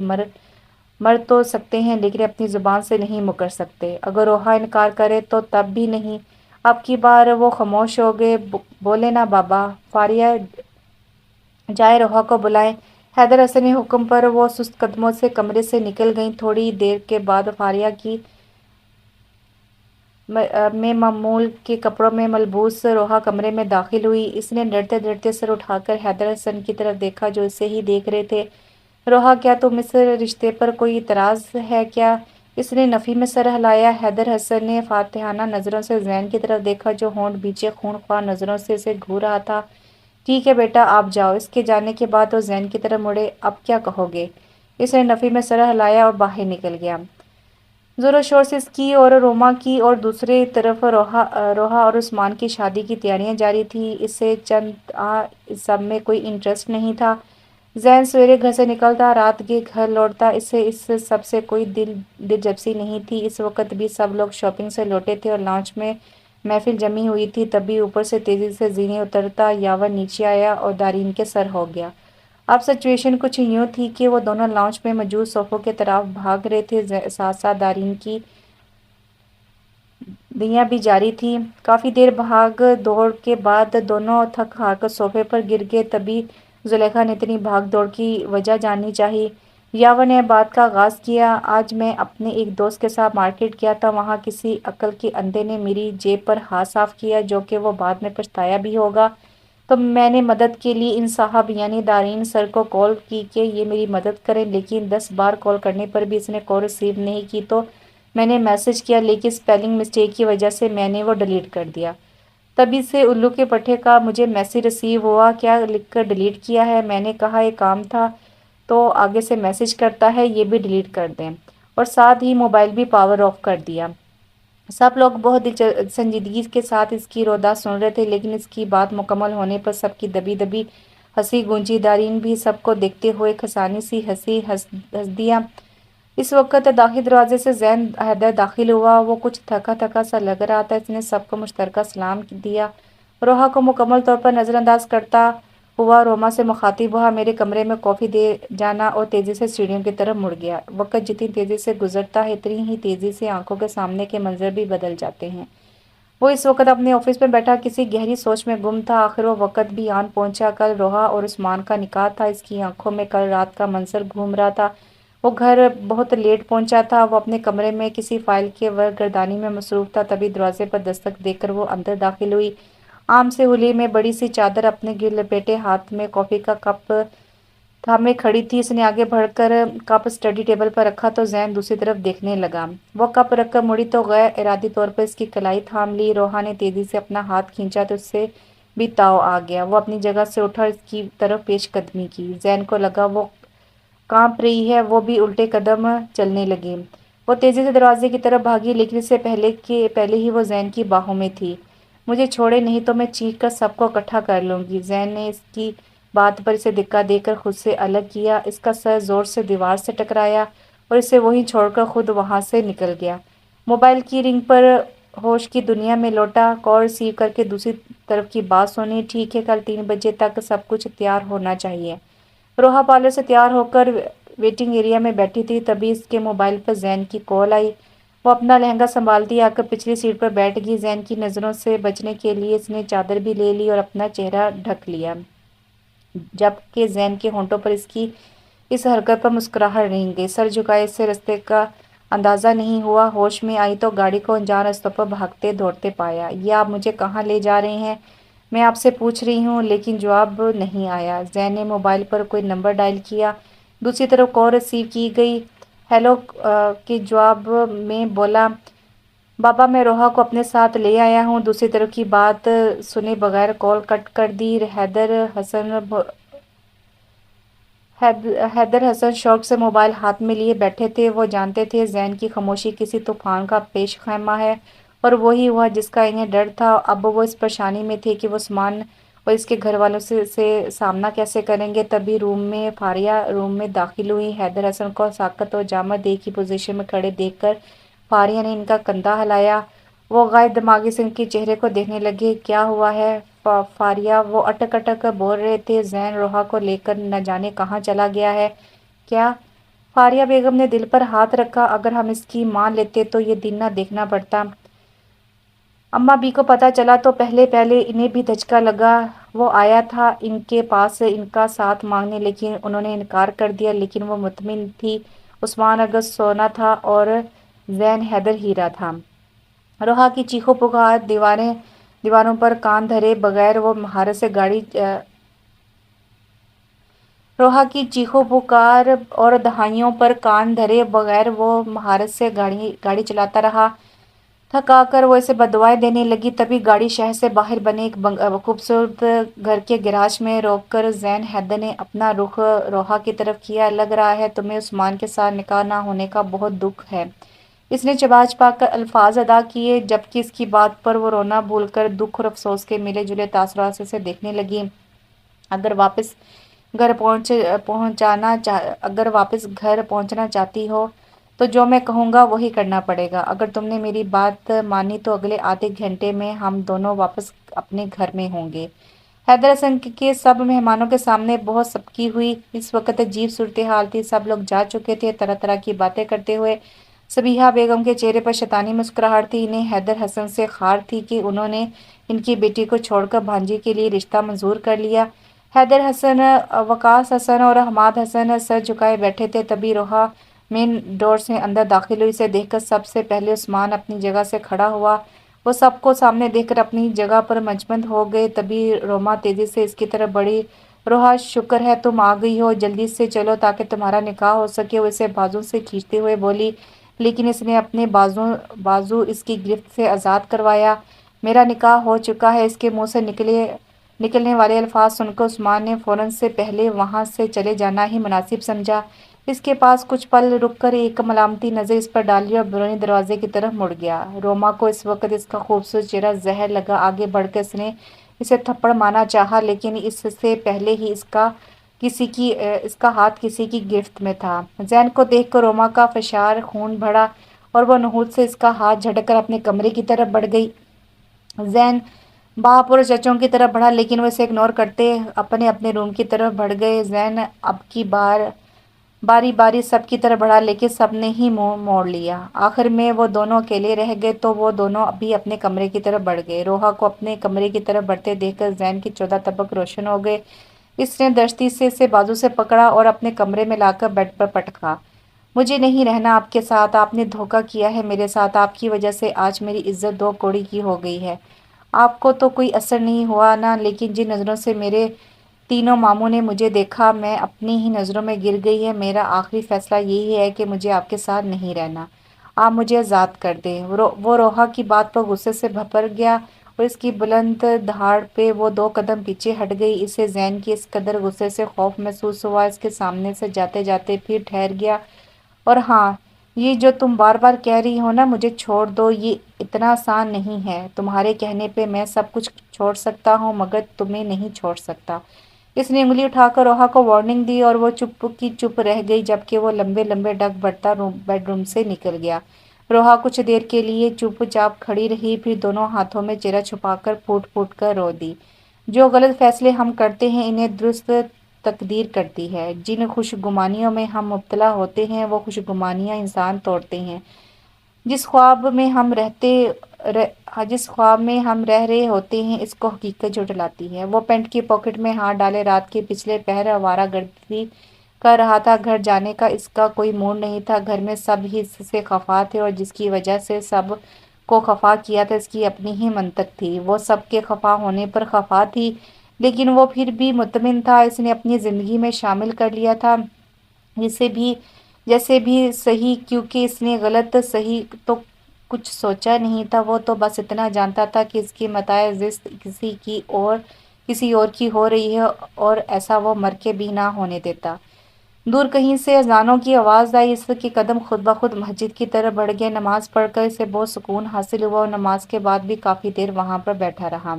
مر تو سکتے ہیں لیکن اپنی زبان سے نہیں مکر سکتے۔ اگر روحا انکار کرے تو تب بھی نہیں۔ اب کی بار وہ خاموش ہو گئے۔ بولے نا بابا۔ فاریہ جائے روحا کو بلائیں۔ حیدر حسن کے حکم پر وہ سست قدموں سے کمرے سے نکل گئیں۔ تھوڑی دیر کے بعد فاریہ کی میں معمول کے کپڑوں میں ملبوس روحا کمرے میں داخل ہوئی۔ اس نے ڈرتے ڈرتے سر اٹھا کر حیدر حسن کی طرف دیکھا جو اسے ہی دیکھ رہے تھے۔ روحا کیا تم اس رشتے پر کوئی اعتراض ہے کیا؟ اس نے نفی میں سر ہلایا۔ حیدر حسن نے فاتحانہ نظروں سے زین کی طرف دیکھا جو ہونٹ بھیجے خون خوار نظروں سے اسے گھور رہا تھا۔ ٹھیک ہے بیٹا آپ جاؤ۔ اس کے جانے کے بعد وہ زین کی طرف مڑے۔ اب کیا کہو گے؟ اس نے نفی میں سر ہلایا اور باہر نکل گیا۔ زور و شور سے اس کی اور روما کی اور دوسری طرف روحا اور عثمان کی شادی کی تیاریاں جاری تھیں۔ اسے اس سب میں کوئی انٹرسٹ نہیں تھا۔ زین سویرے گھر سے نکلتا، رات کے گھر لوٹتا، اسے اس سب سے کوئی دلچسپی نہیں تھی۔ اس وقت بھی سب لوگ شاپنگ سے لوٹے تھے اور لانچ میں محفل جمی ہوئی تھی۔ تبھی اوپر سے تیزی سے زینے اترتا یاور نیچے آیا اور دارین کے سر ہو گیا۔ اب سچویشن کچھ یوں تھی کہ وہ دونوں لانچ میں موجود صوفوں کے طرف بھاگ رہے تھے، ساتھ ساتھ دارین کی دیاں بھی جاری تھیں۔ کافی دیر بھاگ دوڑ کے بعد دونوں تھک ہار کر صوفے پر گر گئے۔ تبھی زلیخا نے اتنی بھاگ دوڑ کی وجہ جاننی چاہی۔ یاور نے بات کا آغاز کیا۔ آج میں اپنے ایک دوست کے ساتھ مارکیٹ گیا تھا، وہاں کسی عقل کے اندھے نے میری جیب پر ہاتھ صاف کیا جو کہ وہ بعد میں پچھتایا بھی ہوگا۔ تو میں نے مدد کے لیے ان صاحب یعنی دارین سر کو کال کی کہ یہ میری مدد کریں، لیکن 10 بار کال کرنے پر بھی اس نے کال ریسیو نہیں کی۔ تو میں نے میسج کیا لیکن اسپیلنگ مسٹیک کی وجہ سے میں نے وہ ڈیلیٹ کر دیا۔ تبھی سے الو کے پٹھے کا مجھے میسج ریسیو ہوا، کیا لکھ کر ڈیلیٹ کیا ہے؟ میں نے کہا ایک کام تھا تو آگے سے میسج کرتا ہے، یہ بھی ڈیلیٹ کر دیں، اور ساتھ ہی موبائل بھی پاور آف کر دیا۔ سب لوگ بہت سنجیدگی کے ساتھ اس کی رودا سن رہے تھے، لیکن اس کی بات مکمل ہونے پر سب کی دبی دبی ہنسی گونجی۔ دارین بھی سب کو دیکھتے ہوئے کھسانی سی ہنس دیا۔ اس وقت داخلی دروازے سے زین حیدر داخل ہوا۔ وہ کچھ تھکا تھکا سا لگ رہا تھا۔ اس نے سب کو مشترکہ سلام دیا۔ روحا کو مکمل طور پر نظر انداز کرتا ہوا روما سے مخاطب ہوا، میرے کمرے میں کافی دے جانا، اور تیزی سے سیڑھیوں کی طرف مڑ گیا۔ وقت جتنی تیزی سے گزرتا ہے اتنی ہی تیزی سے آنکھوں کے سامنے کے منظر بھی بدل جاتے ہیں۔ وہ اس وقت اپنے آفس میں بیٹھا کسی گہری سوچ میں گم تھا۔ آخر وہ وقت بھی آن پہنچا۔ کل روحا اور عثمان کا نکاح تھا۔ اس کی آنکھوں میں کل رات کا منظر گھوم رہا تھا۔ وہ گھر بہت لیٹ پہنچا تھا۔ وہ اپنے کمرے میں کسی فائل کے ورق گردانی میں مصروف تھا۔ تبھی دروازے پر دستک دے کر وہ اندر داخل ہوئی۔ عام سے حلیے میں بڑی سی چادر اپنے گر لپیٹے، ہاتھ میں کافی کا کپ تھامے کھڑی تھی۔ اس نے آگے بڑھ کر کپ اسٹڈی ٹیبل پر رکھا تو زین دوسری طرف دیکھنے لگا۔ وہ کپ رکھ کر مڑی تو غیر ارادی طور پر اس کی کلائی تھام لی۔ روحا نے تیزی سے اپنا ہاتھ کھینچا تو اس سے بھی تاؤ آ گیا۔ وہ اپنی جگہ سے اٹھا اور اس کی طرف پیش قدمی کی۔ زین کو لگا وہ کانپ رہی ہے۔ وہ بھی الٹے قدم چلنے لگی۔ وہ تیزی سے دروازے کی طرف بھاگی لیکن اس سے پہلے ہی وہ زین کی باہوں میں تھی۔ مجھے چھوڑے نہیں تو میں چیخ کر سب کو اکٹھا کر لوں گی۔ زین نے اس کی بات پر اسے دھکا دے کر خود سے الگ کیا۔ اس کا سر زور سے دیوار سے ٹکرایا اور اسے وہیں چھوڑ کر خود وہاں سے نکل گیا۔ موبائل کی رنگ پر ہوش کی دنیا میں لوٹا۔ کال ریسیو کر کے دوسری طرف کی بات سنی، ٹھیک ہے کل 3 بجے تک سب کچھ تیار ہونا چاہیے۔ روحا پارلر سے تیار ہو کر ویٹنگ ایریا میں بیٹھی تھی۔ تبھی اس کے موبائل پر زین کی کال آئی۔ وہ اپنا لہنگا سنبھالتی آ کر پچھلی سیٹ پر بیٹھ گئی۔ زین کی نظروں سے بچنے کے لیے اس نے چادر بھی لے لی اور اپنا چہرہ ڈھک لیا، جبکہ زین کے ہونٹوں پر اس کی اس حرکت پر مسکراہٹ نہیں گئی۔ سر جھکائے اسے رستے کا اندازہ نہیں ہوا۔ ہوش میں آئی تو گاڑی کو انجان رستوں پر بھاگتے دوڑتے پایا۔ یہ آپ مجھے کہاں لے جا رہے ہیں؟ میں آپ سے پوچھ رہی ہوں، لیکن جواب نہیں آیا۔ زین نے موبائل پر کوئی نمبر ڈائل کیا۔ دوسری طرف کال ریسیو کی گئی۔ ہیلو کے جواب میں بولا، بابا میں روحا کو اپنے ساتھ لے آیا ہوں۔ دوسری طرف کی بات سنے بغیر کال کٹ کر دی۔ حیدر حسن شوق سے موبائل ہاتھ میں لیے بیٹھے تھے۔ وہ جانتے تھے زین کی خاموشی کسی طوفان کا پیش خیمہ ہے اور وہی ہوا جس کا انہیں ڈر تھا۔ اب وہ اس پریشانی میں تھے کہ وہ عثمان اور اس کے گھر والوں سے سامنا کیسے کریں گے۔ تبھی فاریہ روم میں داخل ہوئی۔ حیدر حسن کو ساکت اور جامد ایک ہی پوزیشن میں کھڑے دیکھ کر فاریہ نے ان کا کندھا ہلایا۔ وہ غائب دماغی سے ان کے چہرے کو دیکھنے لگے۔ کیا ہوا ہے فاریہ؟ وہ اٹک اٹک بول رہے تھے۔ زین روحا کو لے کر نہ جانے کہاں چلا گیا ہے۔ کیا؟ فاریہ بیگم نے دل پر ہاتھ رکھا۔ اگر ہم اس کی مان لیتے تو یہ دن نہ دیکھنا پڑتا۔ اماں بی کو پتہ چلا تو پہلے انہیں بھی دھچکا لگا۔ وہ آیا تھا ان کے پاس ان کا ساتھ مانگنے، لیکن انہوں نے انکار کر دیا۔ لیکن وہ مطمئن تھی عثمان اگر سونا تھا اور زین حیدر ہیرا تھا۔ روحا کی چیخو پکار دیواروں پر کان دھرے بغیر وہ مہارت سے روحا کی چیخو پکار اور دہائیوں پر کان دھرے بغیر وہ مہارت سے گاڑی چلاتا رہا۔ تھکا کر وہ اسے بددعائیں دینے لگی۔ تبھی گاڑی شہر سے باہر بنے ایک خوبصورت گھر کے گیراج میں روک کر زین حیدر نے اپنا رخ روحا کی طرف کیا۔ لگ رہا ہے تمہیں عثمان کے ساتھ نکاح نہ ہونے کا بہت دکھ ہے۔ اس نے چبا چبا کر الفاظ ادا کیے، جبکہ اس کی بات پر وہ رونا بھول کر دکھ اور افسوس کے ملے جلے تاثرات سے اسے دیکھنے لگی۔ اگر واپس گھر پہنچنا چاہتی ہو تو جو میں کہوں گا وہی کرنا پڑے گا۔ اگر تم نے میری بات مانی تو اگلے آدھے گھنٹے میں ہم دونوں واپس اپنے گھر میں ہوں گے۔ حیدر حسن کے سب مہمانوں کے سامنے بہت سبکی ہوئی۔ اس وقت عجیب صورتحال تھی۔ سب لوگ جا چکے تھے طرح طرح کی باتیں کرتے ہوئے۔ صبیحہ بیگم کے چہرے پر شیطانی مسکراہٹ تھی۔ انہیں حیدر حسن سے خار تھی کہ انہوں نے ان کی بیٹی کو چھوڑ کر بھانجی کے لیے رشتہ منظور کر لیا۔ حیدر حسن، وقاص حسن اور حماد حسن سر جھکائے بیٹھے تھے۔ تبھی روحا مین ڈور سے اندر داخل ہوئی۔ اسے دیکھ کر سب سے پہلے عثمان اپنی جگہ سے کھڑا ہوا۔ وہ سب کو سامنے دیکھ کر اپنی جگہ پر منجمد ہو گئے۔ تبھی روما تیزی سے اس کی طرف بڑھی۔ روحا، شکر ہے تم آ گئی ہو، جلدی سے چلو تاکہ تمہارا نکاح ہو سکے۔ وہ اسے بازو سے کھینچتے ہوئے بولی، لیکن اس نے اپنے بازو اس کی گرفت سے آزاد کروایا۔ میرا نکاح ہو چکا ہے۔ اس کے منہ سے نکلنے والے الفاظ سن کر عثمان نے فوراً سے پہلے وہاں سے چلے جانا ہی مناسب سمجھا۔ اس کے پاس کچھ پل رک کر ایک ملامتی نظر اس پر ڈالی اور بیرونی دروازے کی طرف مڑ گیا۔ روما کو اس وقت اس کا خوبصورت چہرہ زہر لگا۔ آگے بڑھ کر اس نے اسے تھپڑ مارنا چاہا، لیکن اس سے پہلے ہی اس کا ہاتھ کسی کی گرفت میں تھا۔ زین کو دیکھ کر روما کا فشار خون بڑھا اور وہ نحوست سے اس کا ہاتھ جھٹک کر اپنے کمرے کی طرف بڑھ گئی۔ زین باپ اور چچوں کی طرف بڑھا، لیکن وہ اسے اگنور کرتے اپنے روم کی طرف بڑھ گئے۔ زین اب کی باری باری سب کی طرف بڑھا، لیکن سب نے ہی منہ موڑ لیا۔ آخر میں وہ دونوں اکیلے رہ گئے تو وہ دونوں بھی اپنے کمرے کی طرف بڑھ گئے۔ روحا کو اپنے کمرے کی طرف بڑھتے دیکھ کر زین کے 14 طبق روشن ہو گئے۔ اس نے دشتی سے اسے بازو سے پکڑا اور اپنے کمرے میں لا کر بیڈ پر پٹکا۔ مجھے نہیں رہنا آپ کے ساتھ۔ آپ نے دھوکہ کیا ہے میرے ساتھ۔ آپ کی وجہ سے آج میری عزت دو کوڑی کی ہو گئی ہے۔ آپ کو تو کوئی اثر نہیں ہوا نا، لیکن جن نظروں سے میرے تینوں ماموں نے مجھے دیکھا میں اپنی ہی نظروں میں گر گئی ہے۔ میرا آخری فیصلہ یہی ہے کہ مجھے آپ کے ساتھ نہیں رہنا۔ آپ مجھے آزاد کر دیں۔ وہ روحا کی بات پر غصے سے بھڑک گیا اور اس کی بلند دھاڑ پہ وہ 2 قدم پیچھے ہٹ گئی۔ اسے زین کی اس قدر غصے سے خوف محسوس ہوا۔ اس کے سامنے سے جاتے جاتے پھر ٹھہر گیا۔ اور ہاں، یہ جو تم بار بار کہہ رہی ہو نا مجھے چھوڑ دو، یہ اتنا آسان نہیں ہے۔ تمہارے کہنے پہ میں سب کچھ چھوڑ سکتا ہوں مگر تمہیں نہیں چھوڑ سکتا۔ اس نے انگلی اٹھا کر روحا کو وارننگ دی اور وہ چپ کی چپ رہ گئی جبکہ وہ لمبے لمبے ڈگ بڑھتا بیڈ روم سے نکل گیا۔ روحا کچھ دیر کے لیے چپ چاپ کھڑی رہی، پھر دونوں ہاتھوں میں چہرہ چھپا کر پھوٹ پھوٹ کر رو دی۔ جو غلط فیصلے ہم کرتے ہیں انہیں درست تقدیر کرتی ہے۔ جن خوش گمانیوں میں ہم مبتلا ہوتے ہیں وہ خوش گمانیاں انسان توڑتے ہیں۔ جس خواب میں ہم رہ رہے ہوتے ہیں اس کو حقیقت جھٹلاتی ہے۔ وہ پینٹ کی پاکٹ میں ہاتھ ڈالے رات کے پچھلے پہر آوارہ گردی کر رہا تھا۔ گھر جانے کا اس کا کوئی موڈ نہیں تھا۔ گھر میں سب ہی اس سے خفا تھے اور جس کی وجہ سے سب کو خفا کیا تھا اس کی اپنی ہی منطق تھی۔ وہ سب کے خفا ہونے پر خفا تھی، لیکن وہ پھر بھی مطمئن تھا۔ اس نے اپنی زندگی میں شامل کر لیا تھا جیسے بھی صحیح، کیونکہ اس نے غلط صحیح تو کچھ سوچا نہیں تھا، وہ تو بس اتنا جانتا تھا کہ اس کی متاع زست کسی اور کی ہو رہی ہے، اور ایسا وہ مر کے بھی نہ ہونے دیتا۔ دور کہیں سے اذانوں کی آواز آئی، اس کے قدم خود بخود مسجد کی طرف بڑھ گئے۔ نماز پڑھ کر اسے بہت سکون حاصل ہوا، اور نماز کے بعد بھی کافی دیر وہاں پر بیٹھا رہا۔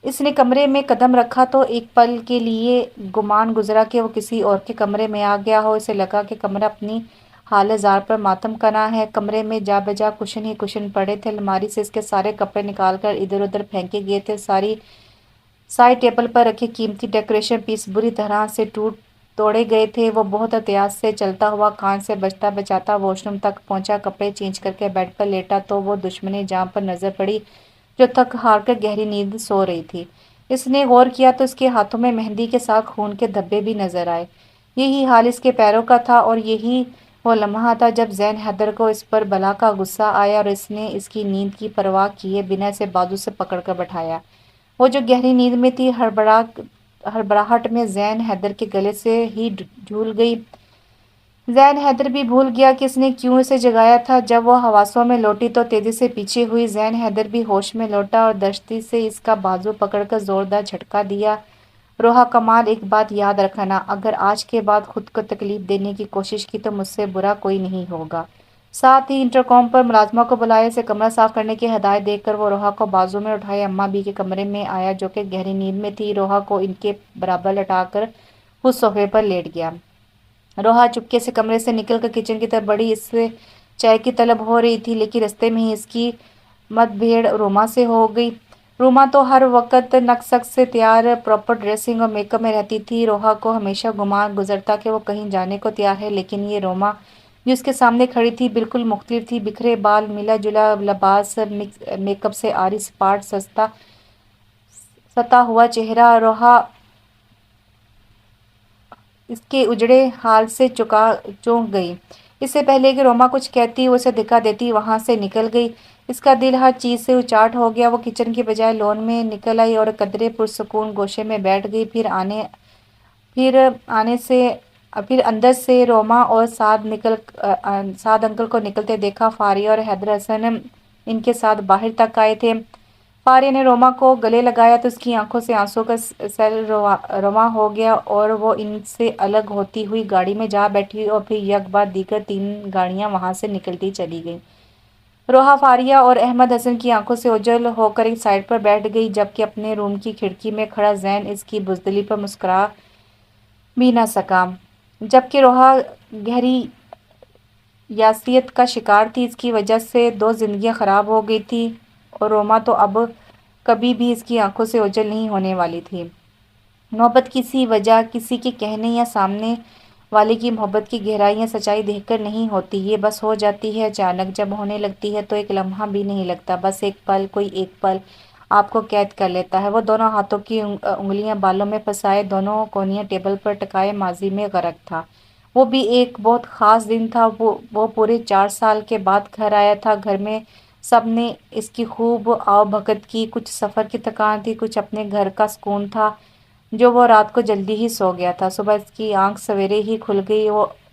اس نے کمرے میں قدم رکھا تو ایک پل کے لیے گمان گزرا کہ وہ کسی اور کے کمرے میں آ گیا ہو۔ اسے لگا کہ کمرہ اپنی حال زار پر ماتم کرنا ہے۔ کمرے میں جا بجا کشن ہی کشن پڑے تھے، الماری سے اس کے سارے کپڑے نکال کر ادھر ادھر پھینکے گئے تھے، سائے ٹیبل پر رکھے قیمتی ڈیکوریشن پیس بری طرح سے توڑے گئے تھے۔ وہ بہت احتیاط سے چلتا ہوا، کان سے بجتا بجاتا واش روم تک پہنچا، کپڑے چینج کر کے بیڈ پر لیٹا تو وہ دشمن جاں پر نظر پڑی جو تھک ہار کر گہری نیند سو رہی تھی۔ اس نے غور کیا تو اس کے ہاتھوں میں مہندی کے ساتھ خون کے دھبے بھی نظر آئے۔ یہی حال اس کے پیروں کا تھا، اور یہی وہ لمحہ تھا جب زین حیدر کو اس پر بلا کا غصہ آیا اور اس نے اس کی نیند کی پرواہ کیے بنا اسے بازو سے پکڑ کر بٹھایا۔ وہ جو گہری نیند میں تھی، ہڑبڑاہٹ میں زین حیدر کے گلے سے ہی جھول گئی۔ زین حیدر بھی بھول گیا کہ اس نے کیوں اسے جگایا تھا۔ جب وہ حواسوں میں لوٹی تو تیزی سے پیچھے ہوئی۔ زین حیدر بھی ہوش میں لوٹا اور دستی سے اس کا بازو پکڑ کر زوردار جھٹکا دیا۔ روحا کمال، ایک بات یاد رکھنا، اگر آج کے بعد خود کو تکلیف دینے کی کوشش کی تو مجھ سے برا کوئی نہیں ہوگا۔ ساتھ ہی انٹرکام پر ملازمہ کو بلایا، اسے کمرہ صاف کرنے کی ہدایت دے کر وہ روحا کو بازو میں اٹھائے اماں بھی کے کمرے میں آیا جو کہ گہری نیند میں تھی۔ روحا کو ان کے برابر لٹا کر خود صوفے پر لیٹ گیا۔ روحا چپکے سے کمرے سے نکل کر کچن کی طرف بڑھی۔ اس سے چائے کی طلب ہو رہی تھی، لیکن رستے میں ہی اس کی مت بھیڑ روما سے ہو گئی۔ روما تو ہر وقت نک سک سے تیار، پراپر ڈریسنگ اور میک اپ میں رہتی تھی۔ روحا کو ہمیشہ گمان گزرتا کہ وہ کہیں جانے کو تیار ہے، لیکن یہ روما جو اس کے سامنے کھڑی تھی بالکل مختلف تھی۔ بکھرے بال، ملا جلا لباس، میک اپ سے آری سپاٹ ستا ہوا چہرہ، روحا اس کے اجڑے حال سے چونک گئی۔ اس سے پہلے کہ روما کچھ کہتی، وہ اسے دھکا دیتی وہاں سے نکل گئی۔ اس کا دل ہر چیز سے اچاٹ ہو گیا۔ وہ کچن کی بجائے لون میں نکل آئی اور قدرے پرسکون گوشے میں بیٹھ گئی۔ پھر اندر سے روما اور سعد انکل کو نکلتے دیکھا۔ فاریہ اور حیدر حسن ان کے ساتھ باہر تک آئے تھے۔ فاریہ نے روما کو گلے لگایا تو اس کی آنکھوں سے آنسوں کا سیل رواں ہو گیا اور وہ ان سے الگ ہوتی ہوئی گاڑی میں جا بیٹھی اور پھر یک بعد دیگر 3 گاڑیاں وہاں سے نکلتی چلی گئیں۔ روحا فاریہ اور احمد حسن کی آنکھوں سے اوجھل ہو کر ایک سائیڈ پر بیٹھ گئی، جبکہ اپنے روم کی کھڑکی میں کھڑا زین اس کی بزدلی پر مسکرا بھی نہ سکا۔ جبکہ روحا گہری یاسیت کا شکار تھی، اس کی وجہ سے 2 زندگیاں خراب ہو گئی تھی، اور روما تو اب کبھی بھی اس کی آنکھوں سے اوجھل نہیں ہونے والی تھی۔ محبت کسی وجہ، کسی کے کہنے یا سامنے والے کی محبت کی گہرائی یا سچائی دیکھ کر نہیں ہوتی، یہ بس ہو جاتی ہے اچانک۔ جب ہونے لگتی ہے تو ایک لمحہ بھی نہیں لگتا، بس کوئی ایک پل آپ کو قید کر لیتا ہے۔ وہ دونوں ہاتھوں کی انگلیاں بالوں میں پھنسائے دونوں کونیاں ٹیبل پر ٹکائے ماضی میں غرق تھا۔ وہ بھی ایک بہت خاص دن تھا۔ وہ پورے 4 سال کے بعد گھر آیا تھا۔ گھر میں سب نے اس کی خوب آؤ بھگت کی، کچھ سفر کی تھکان تھی، کچھ اپنے گھر کا سکون تھا جو وہ رات کو جلدی ہی سو گیا تھا۔ صبح اس کی آنکھ سویرے ہی کھل گئی۔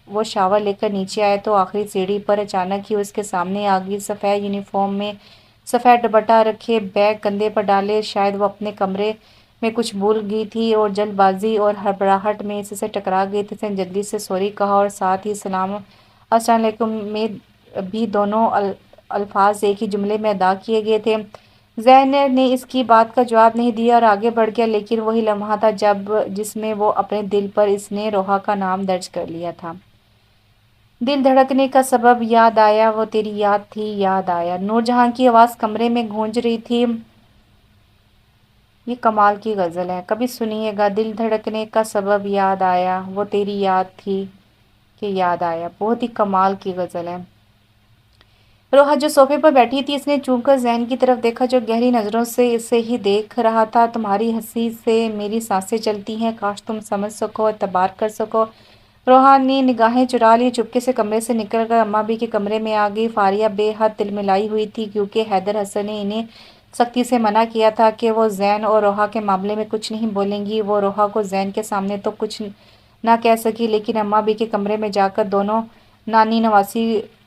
وہ شاور لے کر نیچے آیا تو آخری سیڑھی پر اچانک ہی اس کے سامنے آ گئی، سفید یونیفارم میں، سفید دوپٹہ رکھے، بیگ کندھے پر ڈالے۔ شاید وہ اپنے کمرے میں کچھ بھول گئی تھی اور جلد بازی اور ہڑبڑاہٹ میں اس سے ٹکرا گئی تھی۔ اس نے جلدی سے سوری کہا اور ساتھ ہی السلام علیکم میں بھی دونوں الفاظ ایک ہی جملے میں ادا کیے گئے تھے۔ زین نے اس کی بات کا جواب نہیں دیا اور آگے بڑھ گیا، لیکن وہی لمحہ تھا جس میں وہ اپنے دل پر اس نے روحا کا نام درج کر لیا تھا۔ دل دھڑکنے کا سبب یاد آیا، وہ تیری یاد تھی، یاد آیا۔ نور جہاں کی آواز کمرے میں گونج رہی تھی۔ یہ کمال کی غزل ہے، کبھی سنیے گا۔ دل دھڑکنے کا سبب یاد آیا، وہ تیری یاد تھی کہ یاد آیا۔ بہت ہی کمال کی غزل ہے۔ روحا جو صوفے پر بیٹھی تھی، اس نے چونک کر زین کی طرف دیکھا جو گہری نظروں سے اسے ہی دیکھ رہا تھا۔ تمہاری ہنسی سے میری سانسیں چلتی ہیں، کاش تم سمجھ سکو، اعتبار کر سکو۔ روحا نے نگاہیں چرا لی، چپکے سے کمرے سے نکل کر اماں بھی کے کمرے میں آ گئی۔ فاریہ بے حد تلملائی ہوئی تھی کیونکہ حیدر حسن نے انہیں سختی سے منع کیا تھا کہ وہ زین اور روحا کے معاملے میں کچھ نہیں بولیں گی۔ وہ روحا کو زین کے سامنے تو کچھ نہ کہہ سکی، لیکن اماں بھی کے کمرے میں جا کر دونوں نانی نواسی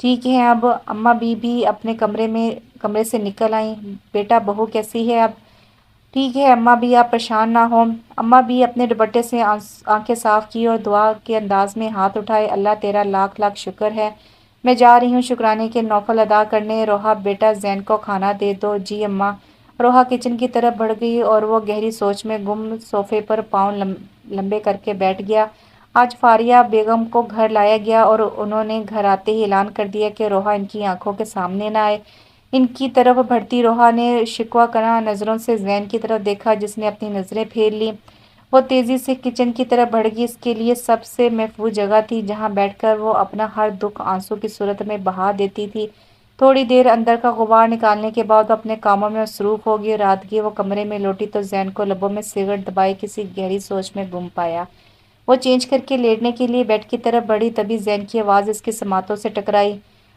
ٹھیک ہے اب اماں بھی اپنے کمرے سے نکل آئیں۔ بیٹا بہو کیسی ہے اب؟ ٹھیک ہے اماں بھی، آپ پریشان نہ ہوں۔ اماں بھی اپنے دوپٹے سے آنکھیں صاف کی اور دعا کے انداز میں ہاتھ اٹھائے، اللہ تیرا لاکھ لاکھ شکر ہے، میں جا رہی ہوں شکرانے کے نوفل ادا کرنے۔ روحا بیٹا زین کو کھانا دے دو۔ جی اماں۔ روحا کچن کی طرف بڑھ گئی اور وہ گہری سوچ میں گم صوفے پر پاؤں لمبے کر کے بیٹھ گیا۔ آج فاریہ بیگم کو گھر لایا گیا اور انہوں نے گھر آتے ہی اعلان کر دیا کہ روحا ان کی آنکھوں کے سامنے نہ آئے۔ ان کی طرف بڑھتی روحا نے شکوہ کناں نظروں سے زین کی طرف دیکھا جس نے اپنی نظریں پھیر لیں۔ وہ تیزی سے کچن کی طرف بڑھ گئی۔ اس کے لیے سب سے محفوظ جگہ تھی جہاں بیٹھ کر وہ اپنا ہر دکھ آنسو کی صورت میں بہا دیتی تھی۔ تھوڑی دیر اندر کا غبار نکالنے کے بعد وہ اپنے کاموں میں مصروف ہو گئی۔ رات کی وہ کمرے میں لوٹی تو زین کو لبوں میں سگریٹ دبائے کسی گہری سوچ میں گم پایا۔ وہ چینج کر کے لیٹنے کے لیے بیڈ کی طرف بڑھی، تبھی زین کی آواز اس کی سماعتوں سے ٹکرائی۔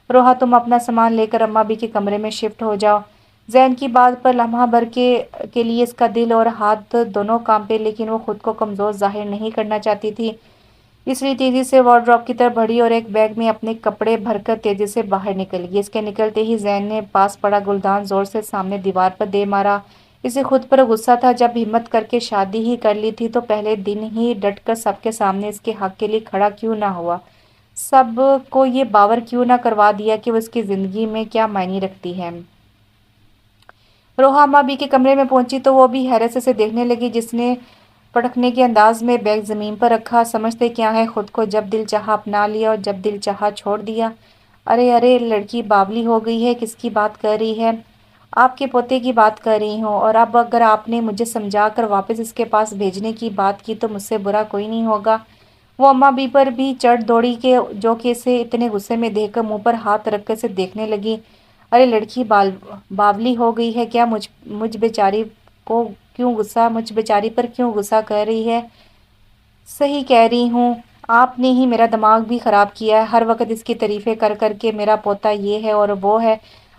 روحا تم اپنا سامان لے کر اماں بھی کے کمرے میں شفٹ ہو جاؤ۔ زین کی بات پر لمحہ بھر کے لیے اس کا دل اور ہاتھ دونوں کانپے، لیکن وہ خود کو کمزور ظاہر نہیں کرنا چاہتی تھی، اس لیے تیزی سے وارڈروب کی طرف بڑھی اور ایک بیگ میں اپنے کپڑے بھر کر تیزی سے باہر نکل گئی۔ اس کے نکلتے ہی زین نے پاس پڑا گلدان زور سے سامنے دیوار پر دے مارا۔ اسے خود پر غصہ تھا، جب ہمت کر کے شادی ہی کر لی تھی تو پہلے دن ہی ڈٹ کر سب کے سامنے اس کے حق کے لیے کھڑا کیوں نہ ہوا، سب کو یہ باور کیوں نہ کروا دیا کہ وہ اس کی زندگی میں کیا معنی رکھتی ہے۔ روحا اماں بھی کے کمرے میں پہنچی تو وہ بھی حیرت سے اسے دیکھنے لگی، جس نے پٹکنے کے انداز میں بیگ زمین پر رکھا۔ سمجھتے کیا ہے خود کو، جب دل چاہا اپنا لیا اور جب دل چاہا چھوڑ دیا۔ ارے ارے لڑکی باولی ہو گئی ہے، کس کی بات کر رہی ہے؟ آپ کے پوتے کی بات کر رہی ہوں، اور اب اگر آپ نے مجھے سمجھا کر واپس اس کے پاس بھیجنے کی بات کی تو مجھ سے برا کوئی نہیں ہوگا۔ وہ اماں بھی پر بھی چڑھ دوڑی جو کہ اسے اتنے غصے میں دیکھ کر منہ پر ہاتھ رکھ کر اسے دیکھنے لگی۔ ارے لڑکی باولی ہو گئی ہے کیا؟ مجھ بیچاری پر کیوں غصہ کر رہی ہے؟ صحیح کہہ رہی ہوں، آپ نے ہی میرا دماغ بھی خراب کیا ہے، ہر وقت اس کی تعریفیں کر کر کے میرا پوتا یہ ہے اور وہ ہے،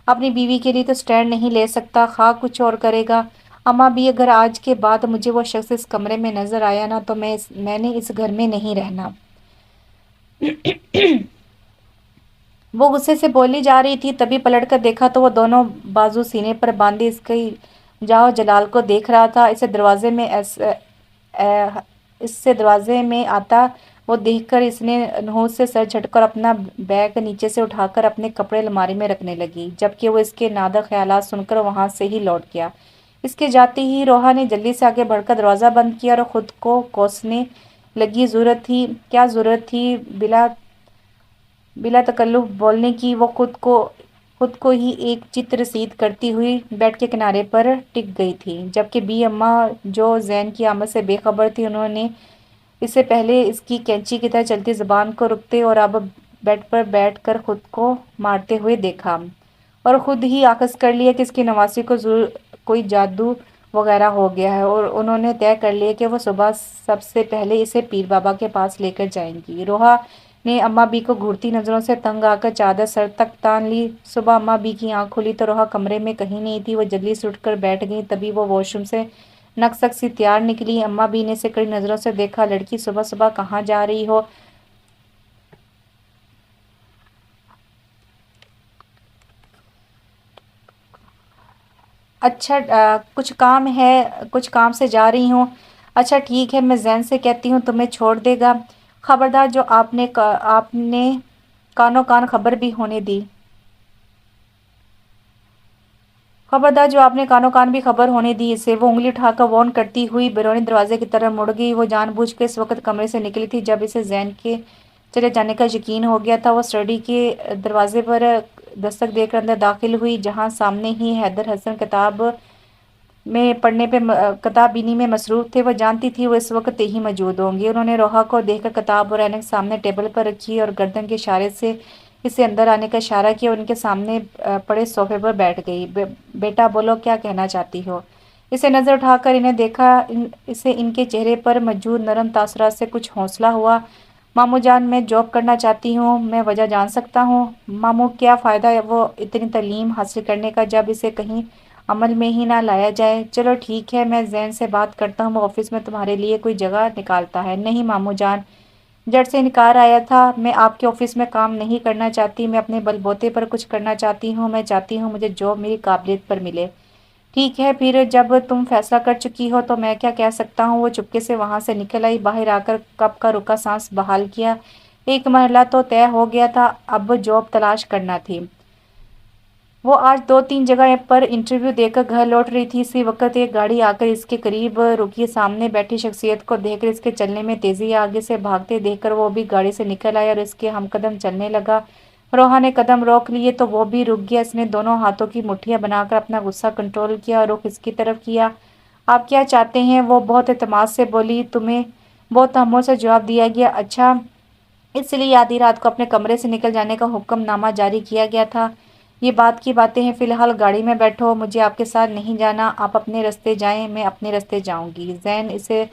اپنی بیوی کے لیے تو سٹینڈ نہیں لے سکتا، خواہ کچھ اور کرے گا۔ اماں بھی اگر آج کے بعد مجھے وہ شخص اس کمرے میں نظر آیا نا تو میں نے اس گھر میں نہیں رہنا۔ وہ غصے سے بولی جا رہی تھی، تبھی پلٹ کر دیکھا تو وہ دونوں بازو سینے پر باندھے اس کی جاؤ جلال کو دیکھ رہا تھا۔ اسے دروازے میں آتا وہ دیکھ کر اس نے نحوست سے سر جھٹکا اور اپنا بیگ نیچے سے اٹھا کر اپنے کپڑے الماری میں رکھنے لگی، جبکہ وہ اس کے نادر خیالات سن کر وہاں سے ہی لوٹ گیا۔ اس کے جاتے ہی روحا نے جلدی سے آگے بڑھ کر دروازہ بند کیا اور خود کو کوسنے لگی۔ کیا ضرورت تھی بلا تکلف بولنے کی؟ وہ خود کو ہی ایک چت رسید کرتی ہوئی بیڈ کے کنارے پر ٹک گئی تھی، جبکہ بی اماں جو زین کی آمد سے بے خبر تھی، انہوں نے اسے پہلے اس کی کینچی کی طرح چلتی زبان کو رکتے اور اب بیڈ پر بیٹھ کر خود کو مارتے ہوئے دیکھا، اور خود ہی اخذ کر لیا کہ اس کی نواسی کو ضرور کوئی جادو وغیرہ ہو گیا ہے، اور انہوں نے طے کر لیا کہ وہ صبح سب سے پہلے اسے پیر بابا کے پاس لے کر جائیں گی۔ روحا نے اماں بھی کو گھورتی نظروں سے تنگ آ کر چادر سر تک تان لی۔ صبح اماں بھی کی آنکھ کھلی تو روحا کمرے میں کہیں نہیں تھی۔ وہ جلدی سے اٹھ کر بیٹھ گئی، تبھی وہ واش روم سے نک سی تیار نکلی۔ اماں بھی نے اسے کڑی نظروں سے دیکھا۔ لڑکی صبح صبح کہاں جا رہی ہو؟ اچھا کچھ کام سے جا رہی ہوں۔ اچھا ٹھیک ہے، میں زین سے کہتی ہوں تمہیں چھوڑ دے گا۔ خبردار جو آپ نے کانوں کان خبر بھی ہونے دی۔ خبردار جو آپ نے کانوں کان بھی خبر ہونے دی اسے۔ وہ انگلی اٹھا کر وارن کرتی ہوئی بیرونی دروازے کی طرف مڑ گئی۔ وہ جان بوجھ کے اس وقت کمرے سے نکلی تھی جب اسے زین کے چلے جانے کا یقین ہو گیا تھا۔ وہ اسٹڈی کے دروازے پر دستک دے کر اندر داخل ہوئی، جہاں سامنے ہی حیدر حسن کتاب بینی میں مصروف تھے۔ وہ جانتی تھی وہ اس وقت ہی موجود ہوں گے۔ انہوں نے روحا کو دیکھ کر کتاب اور اینک سامنے ٹیبل پر رکھی اور گردن کے اشارے سے اسے اندر آنے کا اشارہ کیا اور ان کے سامنے پڑے صوفے پر بیٹھ گئی۔ بیٹا بولو، کیا کہنا چاہتی ہو؟ اسے نظر اٹھا کر انہیں دیکھا۔ اسے ان کے چہرے پر موجود نرم تاثرات سے کچھ حوصلہ ہوا۔ ماموں جان، میں جاب کرنا چاہتی ہوں، میں وجہ جان سکتا ہوں؟ ماموں، کیا فائدہ وہ اتنی تعلیم حاصل کرنے کا جب اسے کہیں عمل میں ہی نہ لایا جائے؟ چلو ٹھیک ہے، میں زین سے بات کرتا ہوں، وہ آفس میں تمہارے لیے کوئی جگہ نکالتا ہے۔ نہیں ماموں جان، جڑ سے انکار آیا تھا۔ میں آپ کے آفس میں کام نہیں کرنا چاہتی، میں اپنے بل بوتے پر کچھ کرنا چاہتی ہوں، میں چاہتی ہوں مجھے جاب میری قابلیت پر ملے۔ ٹھیک ہے پھر جب تم فیصلہ کر چکی ہو تو میں کیا کہہ سکتا ہوں۔ وہ چپکے سے وہاں سے نکل آئی، باہر آ کر کب کا رکا سانس بحال کیا۔ ایک مرحلہ تو طے ہو گیا تھا، اب جاب تلاش کرنا تھی۔ وہ آج 2-3 جگہ پر انٹرویو دے کر گھر لوٹ رہی تھی، اسی وقت ایک گاڑی آ کر اس کے قریب رکی۔ سامنے بیٹھی شخصیت کو دیکھ کر اس کے چلنے میں تیزی، آگے سے بھاگتے دیکھ کر وہ بھی گاڑی سے نکل آیا اور اس کے ہم قدم چلنے لگا۔ روحا نے قدم روک لیے تو وہ بھی رک گیا۔ اس نے دونوں ہاتھوں کی مٹھیاں بنا کر اپنا غصہ کنٹرول کیا اور رخ اس کی طرف کیا۔ آپ کیا چاہتے ہیں؟ وہ بہت اعتماد سے بولی۔ تمہیں بہت تحمل سے جواب دیا گیا۔ اچھا، اس لیے آدھی رات کو اپنے کمرے سے نکل جانے کا حکم نامہ جاری کیا گیا تھا؟ یہ بات کی باتیں ہیں، فی الحال گاڑی میں بیٹھو، مجھے آپ کے ساتھ نہیں جانا۔ آپ اپنے راستے جائیں، میں اپنے راستے جاؤں گی۔ زین اسے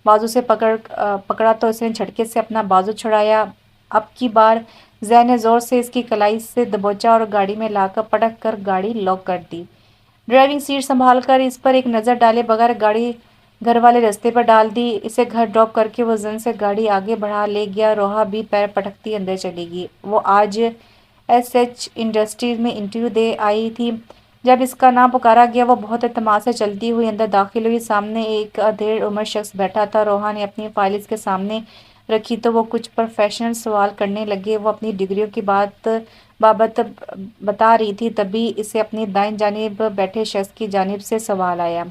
بازو سے پکڑا تو اس نے جھٹکے سے اپنا بازو چھڑایا۔ اب کی بار زین نے زور سے اس کی کلائی سے دبوچا اور گاڑی میں لا کر پٹک کر گاڑی لاک کر دی۔ ڈرائیونگ سیٹ سنبھال کر اس پر ایک نظر ڈالے بغیر گاڑی گھر والے راستے پر ڈال دی۔ اسے گھر ڈراپ کر کے وہ زین سے گاڑی آگے بڑھا لے گیا۔ روحا بھی پیر پٹکتی اندر چلی گئی۔ وہ آج ایس ایچ انڈسٹریز میں انٹرویو دے آئی تھی۔ جب اس کا نام پکارا گیا وہ بہت اعتماد سے چلتی ہوئی اندر داخل ہوئی۔ سامنے ایک ادھیڑ عمر شخص بیٹھا تھا۔ روحا نے اپنی فائل اس کے سامنے رکھی تو وہ کچھ پروفیشنل سوال کرنے لگے۔ وہ اپنی ڈگریوں کی بابت بتا رہی تھی، تبھی اسے اپنی دائیں جانب بیٹھے شخص کی جانب سے سوال آیا۔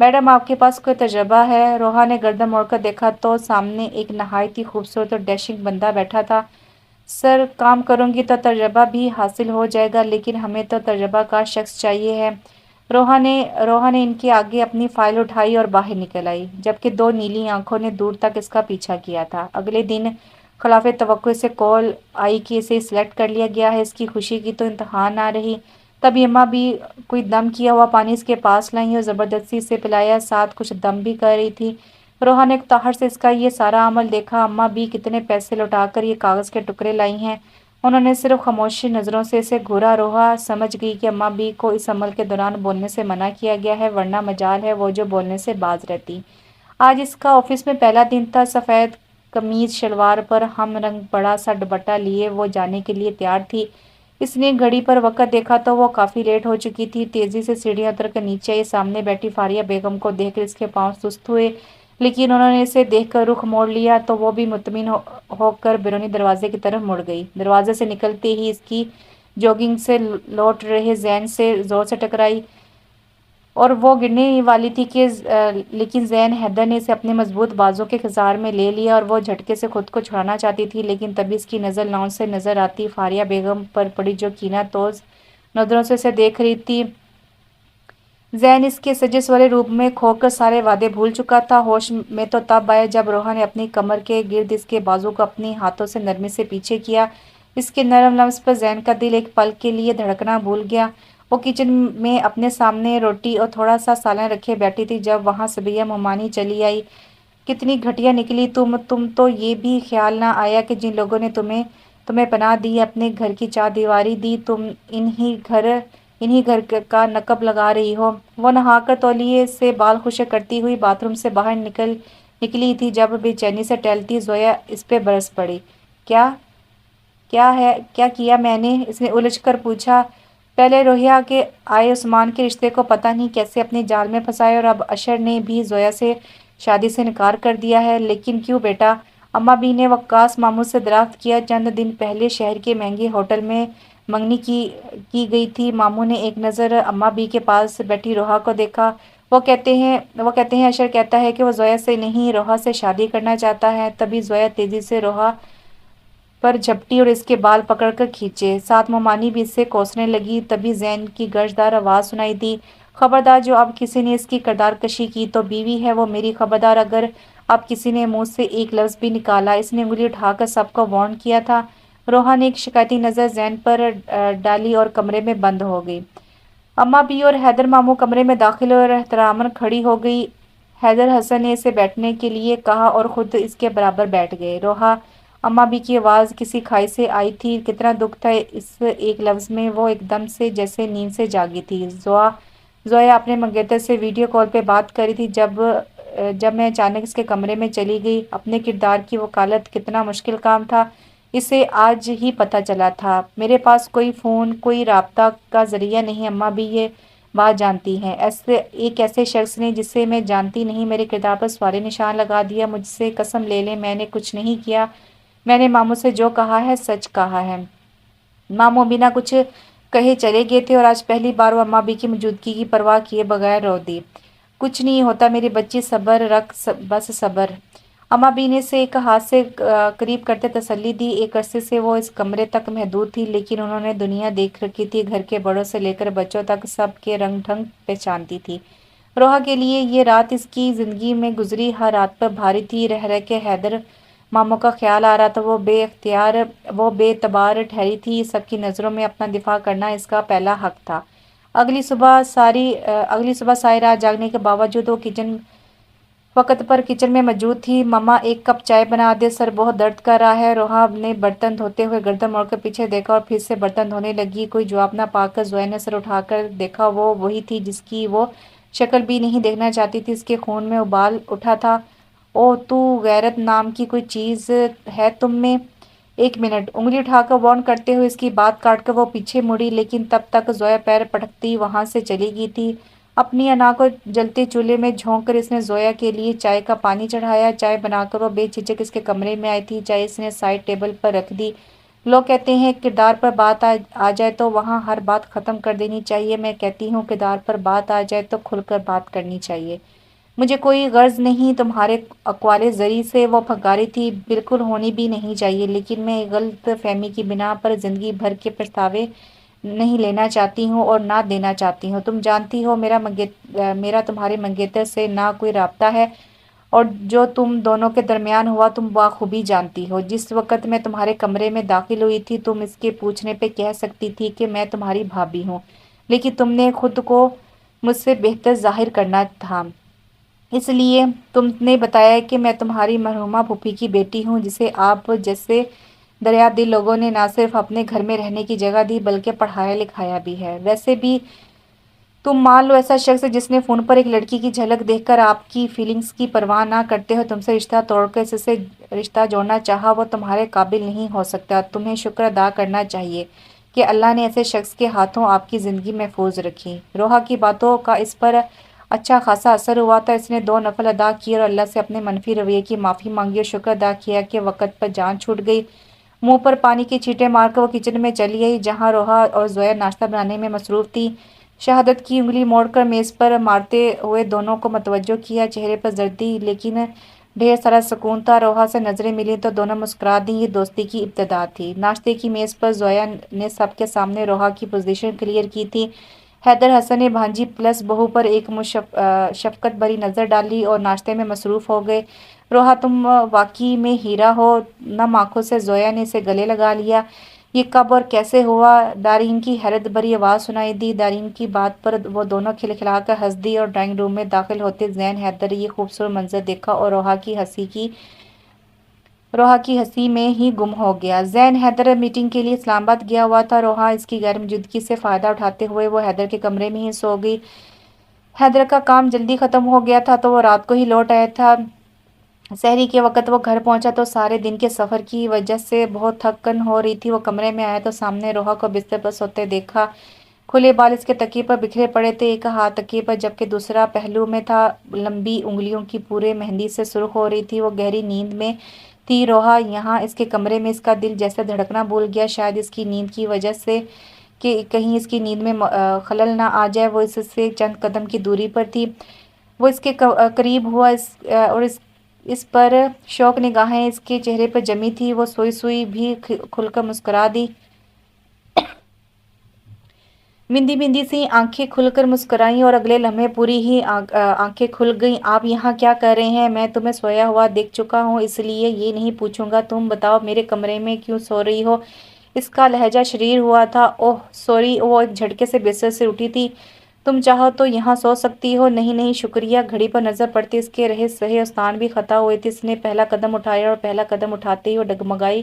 میڈم، آپ کے پاس کوئی تجربہ ہے؟ روحا نے گردن موڑ کر دیکھا تو سامنے ایک نہایت ہی خوبصورت اور ڈیشنگ بندہ بیٹھا تھا۔ سر، کام کروں گی تو تجربہ بھی حاصل ہو جائے گا، لیکن ہمیں تو تجربہ کار شخص چاہیے ہے۔ روحا نے ان کے آگے اپنی فائل اٹھائی اور باہر نکل آئی، جبکہ دو نیلی آنکھوں نے دور تک اس کا پیچھا کیا تھا۔ اگلے دن خلاف توقع اسے کال آئی کہ اسے سلیکٹ کر لیا گیا ہے۔ اس کی خوشی کی تو انتہا نہ رہی۔ تبھی اماں بھی کوئی دم کیا ہوا پانی اس کے پاس لائیں اور زبردستی اسے پلایا، ساتھ کچھ دم بھی کر رہی تھی۔ روحا نے اکتاہٹ سے اس کا یہ سارا عمل دیکھا۔ اماں بھی کتنے پیسے لوٹا کر یہ کاغذ کے ٹکڑے لائی ہیں۔ انہوں نے صرف خاموش نظروں سے اسے گھورا۔ روحا سمجھ گئی کہ اماں بھی کو اس عمل کے دوران بولنے سے منع کیا گیا ہے، ورنہ مجال ہے وہ جو بولنے سے باز رہتی۔ آج اس کا آفس میں پہلا دن تھا۔ سفید قمیض شلوار پر ہم رنگ بڑا سا دوپٹہ لیے وہ جانے کے لیے تیار تھی۔ اس نے گھڑی پر وقت دیکھا تو وہ کافی لیٹ ہو چکی تھی۔ تیزی سے سیڑھیاں اتر کر نیچے آئی۔ سامنے بیٹھی فاریہ بیگم کو دیکھ کر اس کے پاؤں سست ہوئے، لیکن انہوں نے اسے دیکھ کر رخ موڑ لیا تو وہ بھی مطمئن ہو کر بیرونی دروازے کی طرف مڑ گئی۔ دروازے سے نکلتے ہی اس کی جوگنگ سے لوٹ رہے زین سے زور سے ٹکرائی اور وہ گرنے ہی والی تھی کہ لیکن زین حیدر نے اسے اپنے مضبوط بازو کے خضار میں لے لیا اور وہ جھٹکے سے خود کو چھڑانا چاہتی تھی، لیکن تبھی اس کی نظر لاؤنج سے نظر آتی فاریہ بیگم پر پڑی جو کینہ توز نظروں سے اسے دیکھ رہی تھی۔ زین اس کے سجے سورے روپ میں کھو کر سارے وعدے بھول چکا تھا۔ ہوش میں تو تب آیا جب روحا نے اپنی کمر کے گرد اس کے بازو کو اپنی ہاتھوں سے نرمی سے پیچھے کیا۔ اس کے نرم لمس پر زین کا دل ایک پل کے لیے دھڑکنا بھول گیا۔ وہ کچن میں اپنے سامنے روٹی اور تھوڑا سا سالن رکھے بیٹھی تھی جب وہاں صبیہ ممانی چلی آئی۔ کتنی گھٹیا نکلی تم تو یہ بھی خیال نہ آیا کہ جن لوگوں نے تمہیں پناہ دی، اپنے گھر کی چار دیواری دی، تم انہی گھر کا نقب لگا رہی ہو۔ وہ نہا کر تولیے سے بال خشک کرتی ہوئی باتھ روم سے باہر نکلی تھی جب بے چینی سے ٹہلتی زویا اس پہ برس پڑی۔ کیا کیا میں نے؟ اس نے الجھ کر پوچھا۔ پہلے روحیہ کے آئے عثمان کے رشتے کو پتہ نہیں کیسے اپنی جال میں پھنسایا اور اب اشر نے بھی زویا سے شادی سے انکار کر دیا ہے۔ لیکن کیوں بیٹا؟ اماں بھی نے وقاص ماموں سے دریافت کیا۔ چند دن پہلے شہر کے مہنگے ہوٹل میں منگنی کی گئی تھی۔ ماموں نے ایک نظر اماں بھی کے پاس بیٹھی روحا کو دیکھا۔ وہ کہتے ہیں اشر کہتا ہے کہ وہ زویا سے نہیں روحا سے شادی کرنا چاہتا ہے۔ تبھی زویا تیزی سے روحا پر جھپٹی اور اس کے بال پکڑ کر کھینچے، ساتھ ممانی بھی اس سے کوسنے لگی۔ تبھی زین کی گرجدار آواز سنائی دی، خبردار جو اب کسی نے اس کی کردار کشی کی تو بیوی ہے وہ میری، خبردار اگر اب کسی نے منہ سے ایک لفظ بھی نکالا۔ اس نے انگلی اٹھا کر سب کو وارن کیا تھا۔ روحا نے ایک شکایتی نظر زین پر ڈالی اور کمرے میں بند ہو گئی۔ اماں بھی اور حیدر ماموں کمرے میں داخل ہوئے اور احتراماً کھڑی ہو گئی۔ حیدر حسن نے اسے بیٹھنے کے لیے کہا اور خود اس کے برابر بیٹھ گئے۔ روحا، اماں بھی کی آواز کسی کھائی سے آئی تھی۔ کتنا دکھ تھا اس ایک لفظ میں۔ وہ ایک دم سے جیسے نیند سے جاگی تھی۔ زویا اپنے منگیتر سے ویڈیو کال پہ بات کر رہی تھی۔ جب جب میں اچانک اس کے کمرے میں چلی گئی۔ اپنے کردار کی وکالت کتنا مشکل کام تھا اسے آج ہی پتہ چلا تھا۔ میرے پاس کوئی فون، کوئی رابطہ کا ذریعہ نہیں۔ اماں بھی یہ بات جانتی ہیں۔ ایک ایسے شخص نے جسے میں جانتی نہیں میرے کردار پر سوال نشان لگا دیا۔ مجھ سے قسم لے لیں میں نے کچھ نہیں کیا۔ میں نے ماموں سے جو کہا ہے سچ کہا ہے۔ ماموں بنا کچھ کہے چلے گئے تھے اور آج پہلی بار وہ اماں بھی کی موجودگی کی پرواہ کیے بغیر رو دی۔ کچھ نہیں ہوتا میری بچی، صبر رکھ، بس صبر۔ اماں بی نے سے ایک ہاتھ سے قریب کرتے تسلی دی۔ ایک عرصے سے وہ اس کمرے تک محدود تھی، لیکن انہوں نے دنیا دیکھ رکھی تھی۔ گھر کے بڑوں سے لے کر بچوں تک سب کے رنگ ڈھنگ پہچانتی تھی۔ روحا کے لیے یہ رات اس کی زندگی میں گزری ہر رات پر بھاری تھی۔ رہ رہ کے حیدر ماموں کا خیال آ رہا تھا۔ وہ بے اعتبار ٹھہری تھی۔ سب کی نظروں میں اپنا دفاع کرنا اس کا پہلا حق تھا۔ اگلی صبح ساری رات جاگنے کے باوجود وہ وقت پر کچن میں موجود تھی۔ ماما ایک کپ چائے بنا دے، سر بہت درد کر رہا ہے۔ روحا نے برتن دھوتے ہوئے گردن موڑ کر پیچھے دیکھا اور پھر سے برتن دھونے لگی۔ کوئی جواب نہ پا کر زویا نے سر اٹھا کر دیکھا۔ وہ وہی تھی جس کی وہ شکل بھی نہیں دیکھنا چاہتی تھی۔ اس کے خون میں ابال اٹھا تھا۔ اوہ تو غیرت نام کی کوئی چیز ہے تم میں؟ ایک منٹ۔ انگلی اٹھا کر وارن کرتے ہوئے اس کی بات کاٹ کر وہ پیچھے مڑی، لیکن تب تک زویا پیر پٹکتی وہاں سے چلی گئی تھی۔ اپنی انا کو جلتے چولہے میں جھونک کر اس نے زویا کے لیے چائے کا پانی چڑھایا۔ چائے بنا کر وہ بے جھجک اس کے کمرے میں آئی تھی۔ چائے اس نے سائڈ ٹیبل پر رکھ دی۔ لوگ کہتے ہیں کردار پر بات آ جائے تو وہاں ہر بات ختم کر دینی چاہیے۔ میں کہتی ہوں کردار پر بات آ جائے تو کھل کر بات کرنی چاہیے۔ مجھے کوئی غرض نہیں تمہارے اقوال زری سے۔ وہ پھنکاری تھی۔ بالکل ہونی بھی نہیں چاہیے، لیکن میں غلط فہمی کی بنا پر زندگی بھر کے پچھتاوے نہیں لینا چاہتی ہوں اور نہ دینا چاہتی ہوں۔ تم جانتی ہو میرا تمہارے منگیتر سے نہ کوئی رابطہ ہے، اور جو تم دونوں کے درمیان ہوا تم بخوبی جانتی ہو۔ جس وقت میں تمہارے کمرے میں داخل ہوئی تھی تم اس کے پوچھنے پہ کہہ سکتی تھی کہ میں تمہاری بھابھی ہوں، لیکن تم نے خود کو مجھ سے بہتر ظاہر کرنا تھا، اس لیے تم نے بتایا کہ میں تمہاری مرحومہ پھوپھی کی بیٹی ہوں، جسے آپ جیسے دریا دل لوگوں نے نہ صرف اپنے گھر میں رہنے کی جگہ دی بلکہ پڑھایا لکھایا بھی ہے۔ ویسے بھی تم مان لو ایسا شخص جس نے فون پر ایک لڑکی کی جھلک دیکھ کر آپ کی فیلنگز کی پرواہ نہ کرتے ہوئے تم سے رشتہ توڑ کر اس سے رشتہ جوڑنا چاہا، وہ تمہارے قابل نہیں ہو سکتا۔ تمہیں شکر ادا کرنا چاہیے کہ اللہ نے ایسے شخص کے ہاتھوں آپ کی زندگی محفوظ رکھی۔ روحا کی باتوں کا اس پر اچھا خاصا اثر ہوا تھا۔ اس نے 2 نفل ادا کیے اور اللہ سے اپنے منفی رویے کی معافی مانگی اور شکر ادا کیا کہ وقت پر جان چھوٹ گئی۔ منہ پر پانی کی چھینٹیں مار کر وہ کچن میں چلی گئی، جہاں روحا اور زویا ناشتہ بنانے میں مصروف تھی۔ شہادت کی انگلی موڑ کر میز پر مارتے ہوئے دونوں کو متوجہ کیا۔ چہرے پر زردی لیکن ڈھیر سارا سکون تھا۔ روحا سے نظریں ملیں تو دونوں مسکرا دیں۔ یہ دوستی کی ابتدا تھی۔ ناشتے کی میز پر زویا نے سب کے سامنے روحا کی پوزیشن کلیئر کی تھی۔ حیدر حسن نے بھانجی پلس بہو پر ایک شفقت بھری نظر ڈالی اور ناشتے میں مصروف ہو گئے۔ روحا تم واقعی میں ہیرا ہو، نم آنکھوں سے زویا نے اسے گلے لگا لیا۔ یہ کب اور کیسے ہوا؟ دارین کی حیرت بھری آواز سنائی دی۔ دارین کی بات پر وہ دونوں کھلکھلا کر ہنس دی اور ڈرائنگ روم میں داخل ہوتے ذہن حیدر یہ خوبصورت منظر دیکھا اور روحا کی ہنسی میں ہی گم ہو گیا۔ ذہن حیدر میٹنگ کے لیے اسلام آباد گیا ہوا تھا۔ روحا اس کی غیر موجودگی سے فائدہ اٹھاتے ہوئے وہ حیدر کے کمرے میں ہی سو گئی۔ حیدر کا کام جلدی ختم ہو گیا تھا تو وہ رات کو ہی لوٹ آیا تھا۔ سحری کے وقت وہ گھر پہنچا تو سارے دن کے سفر کی وجہ سے بہت تھکن ہو رہی تھی۔ وہ کمرے میں آیا تو سامنے روحا کو بستر پر سوتے دیکھا۔ کھلے بال اس کے تکیے پر بکھرے پڑے تھے، ایک ہاتھ تکیے پر جبکہ دوسرا پہلو میں تھا۔ لمبی انگلیوں کی پورے مہندی سے سرخ ہو رہی تھی۔ وہ گہری نیند میں تھی۔ روحا یہاں اس کے کمرے میں، اس کا دل جیسے دھڑکنا بھول گیا، شاید اس کی نیند کی وجہ سے کہ کہیں اس کی نیند میں خلل نہ آ جائے۔ وہ اس سے چند قدم کی دوری پر تھی۔ وہ اس کے قریب ہوا اور اس پر شوق نگاہیں اس کے چہرے پر جمی تھی۔ وہ سوئی سوئی بھی کھل کر مسکرا دی۔ مندی مندی سی آنکھیں کھل کر مسکرائیں اور اگلے لمحے پوری ہی آنکھیں کھل گئیں۔ آپ یہاں کیا کر رہے ہیں؟ میں تمہیں سویا ہوا دیکھ چکا ہوں، اس لیے یہ نہیں پوچھوں گا۔ تم بتاؤ میرے کمرے میں کیوں سو رہی ہو؟ اس کا لہجہ شریر ہوا تھا۔ اوہ سوری، وہ ایک جھٹکے سے بستر سے اٹھی تھی۔ تم چاہو تو یہاں سو سکتی ہو۔ نہیں نہیں شکریہ۔ گھڑی پر نظر پڑتی اس کے سہے استان بھی خطا ہوئے تھے۔ اس نے پہلا قدم اٹھایا اور پہلا قدم اٹھاتے ہی وہ ڈگمگائی۔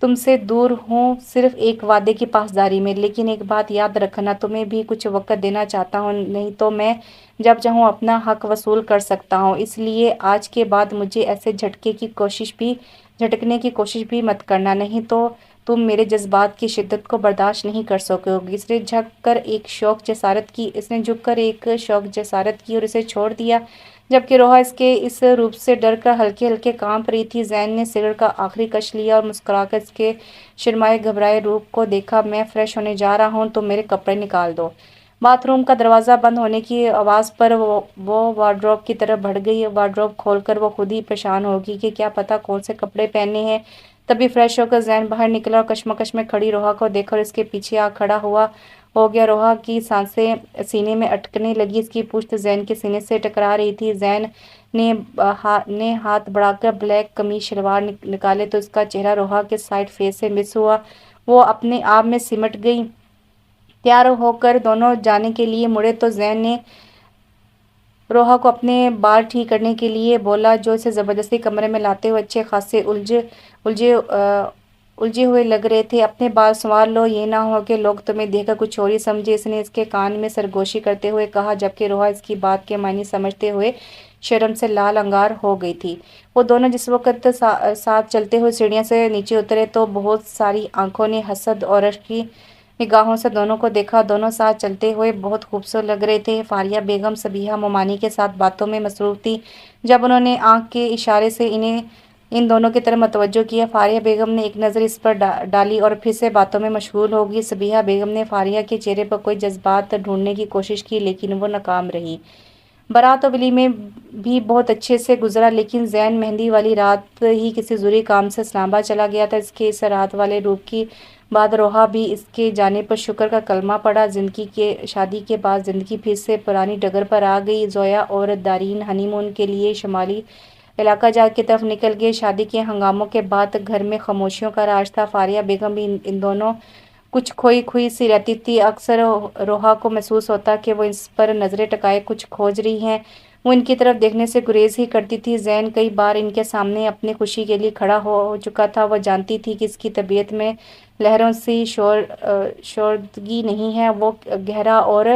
تم سے دور ہوں صرف ایک وعدے کی پاسداری میں، لیکن ایک بات یاد رکھنا، تمہیں بھی کچھ وقت دینا چاہتا ہوں، نہیں تو میں جب چاہوں اپنا حق وصول کر سکتا ہوں، اس لیے آج کے بعد مجھے ایسے جھٹکنے کی کوشش بھی مت کرنا، نہیں تو تم میرے جذبات کی شدت کو برداشت نہیں کر سکو گی۔ اس نے جھک کر ایک شوق جسارت کی اور اسے چھوڑ دیا، جبکہ روحا اس کے اس روپ سے ڈر کر ہلکے ہلکے کانپ رہی تھی۔ زین نے سگریٹ کا آخری کش لیا اور مسکرا کر اس کے شرمائے گھبرائے روپ کو دیکھا۔ میں فریش ہونے جا رہا ہوں، تم میرے کپڑے نکال دو۔ باتھ روم کا دروازہ بند ہونے کی آواز پر وہ وارڈروب کی طرف بڑھ گئی۔ وارڈروب کھول کر وہ خود ہی پریشان ہوگی کہ کیا پتا کون سے کپڑے پہننے ہیں۔ تبھی فریش ہو کر زین باہر نکلا اور کشمکش میں کھڑی روحا کو دیکھا اور اس کے پیچھے آ کھڑا ہو گیا۔ روحا کی سانسیں سینے میں اٹکنے لگی، اس کی پشت زین کے سینے سے ٹکرا رہی تھی۔ زین نے ہاتھ بڑھا کر بلیک قمیص شلوار نکالے تو اس کا چہرہ روحا کے سائڈ فیس سے مس ہوا۔ وہ اپنے آپ میں سمٹ گئی۔ تیار ہو کر دونوں جانے کے لیے مڑے تو زین نے روحا کو اپنے بال ٹھیک کرنے کے لیے بولا، جو اسے زبردستی کمرے میں لاتے ہوئے اچھے خاصے الجھے ہوئے لگ رہے تھے۔ اپنے بال سنوار لو، یہ نہ ہو کہ لوگ تمہیں دیکھ کر کچھ اور ہی سمجھیں، اس نے اس کے کان میں سرگوشی کرتے ہوئے کہا، جبکہ روحا اس کی بات کے معنی سمجھتے ہوئے شرم سے لال انگار ہو گئی تھی۔ وہ دونوں جس وقت ساتھ چلتے ہوئے سیڑھیاں سے نیچے اترے تو بہت ساری آنکھوں نے حسد اور رشک کی نگاہوں سے دونوں کو دیکھا۔ دونوں ساتھ چلتے ہوئے بہت خوبصورت لگ رہے تھے۔ فاریہ بیگم صبیحہ مومانی کے ساتھ باتوں میں مصروف تھی۔ جب انہوں نے آنکھ کے اشارے سے ان دونوں کی طرف متوجہ کیا، فاریہ بیگم نے ایک نظر اس پر ڈالی اور پھر سے باتوں میں مشغول ہو گئی۔ صبیحہ بیگم نے فاریہ کے چہرے پر کوئی جذبات ڈھونڈنے کی کوشش کی، لیکن وہ ناکام رہی۔ بارات و ولیمے بھی بہت اچھے سے گزرا، لیکن زین مہندی والی رات ہی کسی ضروری کام سے اسلام آباد چلا گیا تھا۔ اس کے اس رات والے روپ کی بعد روحا بھی اس کے جانے پر شکر کا کلمہ پڑھا۔ شادی کے بعد زندگی پھر سے پرانی ڈگر پر آ گئی۔ زویا اور دارین ہنی مون کے لیے شمالی علاقہ جات کی طرف نکل گئے۔ شادی کے ہنگاموں کے بعد گھر میں خاموشیوں کا راج تھا۔ فاریہ بیگم بھی ان دونوں کچھ کھوئی سی رہتی تھی۔ اکثر روحا کو محسوس ہوتا کہ وہ اس پر نظریں ٹکائے کچھ کھوج رہی ہیں۔ وہ ان کی طرف دیکھنے سے گریز ہی کرتی تھی۔ زین کئی بار ان کے سامنے اپنی خوشی کے لیے کھڑا ہو چکا تھا۔ وہ جانتی تھی کہ اس کی طبیعت میں لہروں سی شوردگی نہیں ہے، وہ گہرا اور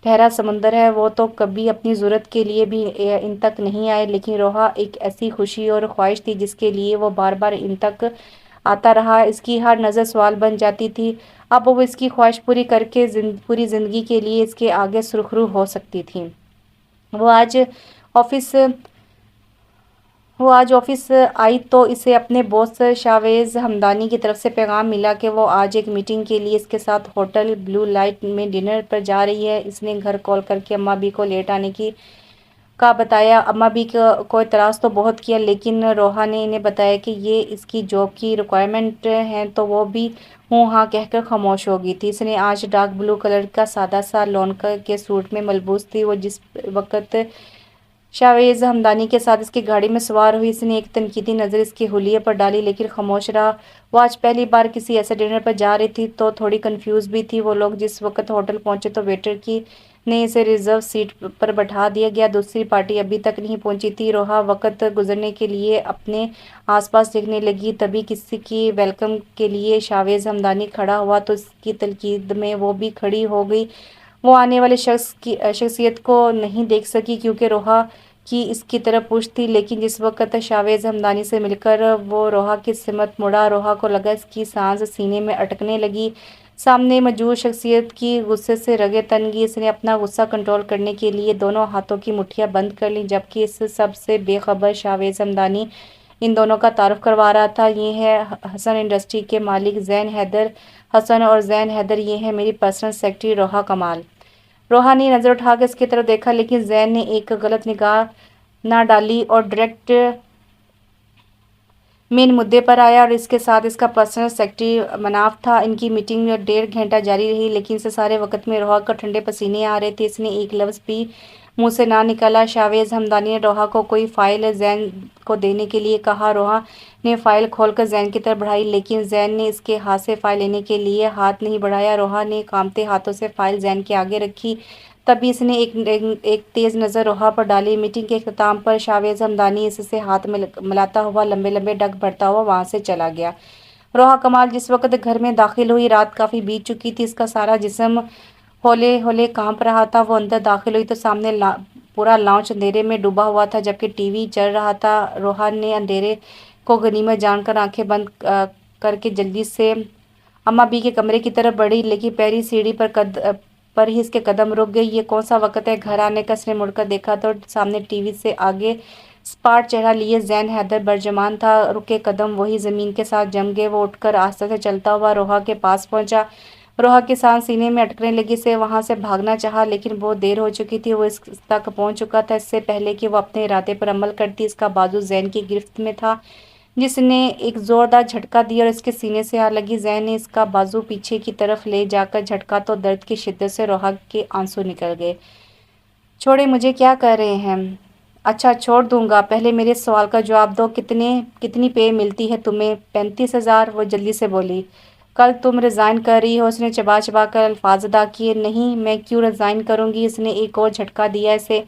ٹھہرا سمندر ہے۔ وہ تو کبھی اپنی ضرورت کے لیے بھی ان تک نہیں آئے، لیکن روحا ایک ایسی خوشی اور خواہش تھی جس کے لیے وہ بار بار ان تک آتا رہا۔ اس کی ہر نظر سوال بن جاتی تھی۔ اب وہ اس کی خواہش پوری کر کے پوری زندگی کے لیے اس کے آگے سرخرو ہو سکتی تھی۔ وہ آج آفس آئی تو اسے اپنے باس شاویز ہمدانی کی طرف سے پیغام ملا کہ وہ آج ایک میٹنگ کے لیے اس کے ساتھ ہوٹل بلیو لائٹ میں ڈنر پر جا رہی ہے۔ اس نے گھر کال کر کے اماں بھی کو لیٹ آنے کا بتایا۔ اماں بھی کو اعتراض تو بہت کیا، لیکن روحا نے انہیں بتایا کہ یہ اس کی جاب کی ریکوائرمنٹ ہے، تو وہ بھی ہوں ہاں کہہ کر خاموش ہو گئی تھی۔ اس نے آج ڈارک بلو کلر کا سادہ سا لون کے سوٹ میں ملبوس تھی۔ وہ جس وقت شاویز ہمدانی کے ساتھ اس کی گاڑی میں سوار ہوئی، اس نے ایک تنقیدی نظر اس کے حلیے پر ڈالی، لیکن خاموش رہا۔ وہ آج پہلی بار کسی ایسے ڈنر پر جا رہی تھی تو تھوڑی کنفیوز بھی تھی۔ وہ لوگ جس وقت ہوٹل پہنچے تو ویٹر نے اسے ریزرو سیٹ پر بٹھا دیا گیا۔ دوسری پارٹی ابھی تک نہیں پہنچی تھی۔ روحا وقت گزرنے کے لیے اپنے آس پاس دیکھنے لگی، تبھی کسی کی ویلکم کے لیے شاویز ہمدانی کھڑا ہوا تو اس کی تلقین میں وہ بھی کھڑی ہو گئی۔ وہ آنے والے شخصیت کو نہیں دیکھ سکی کیونکہ روحا کی اس کی طرف پشت تھی، لیکن جس وقت شاویز ہمدانی سے مل کر وہ روحا کی سمت مڑا، روحا کو لگا اس کی سانس سینے میں اٹکنے لگی۔ سامنے موجود شخصیت کی غصے سے رگیں تن گئی۔ اس نے اپنا غصہ کنٹرول کرنے کے لیے دونوں ہاتھوں کی مٹھیاں بند کر لیں، جبکہ اس سب سے بے خبر شاویز ہمدانی ان دونوں کا تعارف کروا رہا تھا۔ یہ ہے حسن انڈسٹری کے مالک زین حیدر حسن، اور زین حیدر یہ ہے میری پرسنل سیکرٹری روحا کمال۔ روحا نے نظر اٹھا کر اس کی طرف دیکھا، لیکن زین نے ایک غلط نگاہ نہ ڈالی اور ڈائریکٹ مین مدعے پر آیا، اور اس کے ساتھ اس کا پرسنل سیکرٹری مناف تھا۔ ان کی میٹنگ 1.5 گھنٹہ جاری رہی، لیکن اس سارے وقت میں روحا کو ٹھنڈے پسینے آ رہے تھے۔ اس نے ایک لفظ بھی منہ سے نہ نکالا۔ شاویز ہمدانی نے روحا کو کوئی فائل زین کو دینے کے لیے کہا۔ روحا نے فائل کھول کر زین کی طرف بڑھائی، لیکن زین نے اس کے ہاتھ سے فائل لینے کے لیے ہاتھ نہیں بڑھایا۔ روحا نے کانپتے ہاتھوں سے فائل زین کے آگے رکھی، تبھی اس نے ایک تیز نظر روحا پر ڈالی۔ میٹنگ کے اختتام پر شاویز ہمدانی اس سے ہاتھ ملاتا ہوا لمبے لمبے ڈگ بھرتا ہوا وہاں سے چلا گیا۔ روحا کمال جس وقت گھر میں داخل ہوئی رات کافی بیت چکی تھی، اس کا سارا جسم ہولے ہولے کانپ رہا تھا۔ وہ اندر داخل ہوئی تو سامنے پورا لاؤنج اندھیرے میں ڈوبا ہوا تھا جبکہ ٹی وی چل رہا تھا۔ روحا نے اندھیرے کو غنیمت جان کر آنکھیں بند کر کے جلدی سے اماں بی کے کمرے کی طرف بڑھی، لیکن پہلی سیڑھی پر ہی اس کے قدم رک گئی۔ یہ کون سا وقت ہے گھر آنے کا؟ اس نے مڑ کر دیکھا تو سامنے ٹی وی سے آگے اسپاٹ چہرہ لیے زین حیدر برجمان تھا۔ رکے قدم وہی زمین کے ساتھ جم گئے۔ وہ اٹھ کر آہستہ سے چلتا ہوا روحا کے پاس پہنچا۔ روحا کی سانس سینے میں اٹکنے لگی۔ اسے وہاں سے بھاگنا چاہا لیکن بہت دیر ہو چکی تھی۔ وہ اس تک پہنچ چکا تھا اس سے پہلے کہ وہ اپنے ارادے پر عمل کرتی۔ اس کا بازو زین کی گرفت میں تھا جس نے ایک زوردار جھٹکا دیا اور اس کے سینے سے آ لگی۔ زین نے اس کا بازو پیچھے کی طرف لے جا کر جھٹکا تو درد کی شدت سے روحا کے آنسو نکل گئے۔ چھوڑیں، مجھے کیا کر رہے ہیں؟ اچھا چھوڑ دوں گا، پہلے میرے سوال کا جواب دو، کتنی پے ملتی ہے تمہیں؟ 35,000، وہ جلدی سے بولی۔ کل تم ریزائن کر رہی ہو؟ اس نے چبا چبا کر الفاظ ادا کیے۔ نہیں، میں کیوں ریزائن کروں گی؟ اس نے ایک اور جھٹکا دیا اسے۔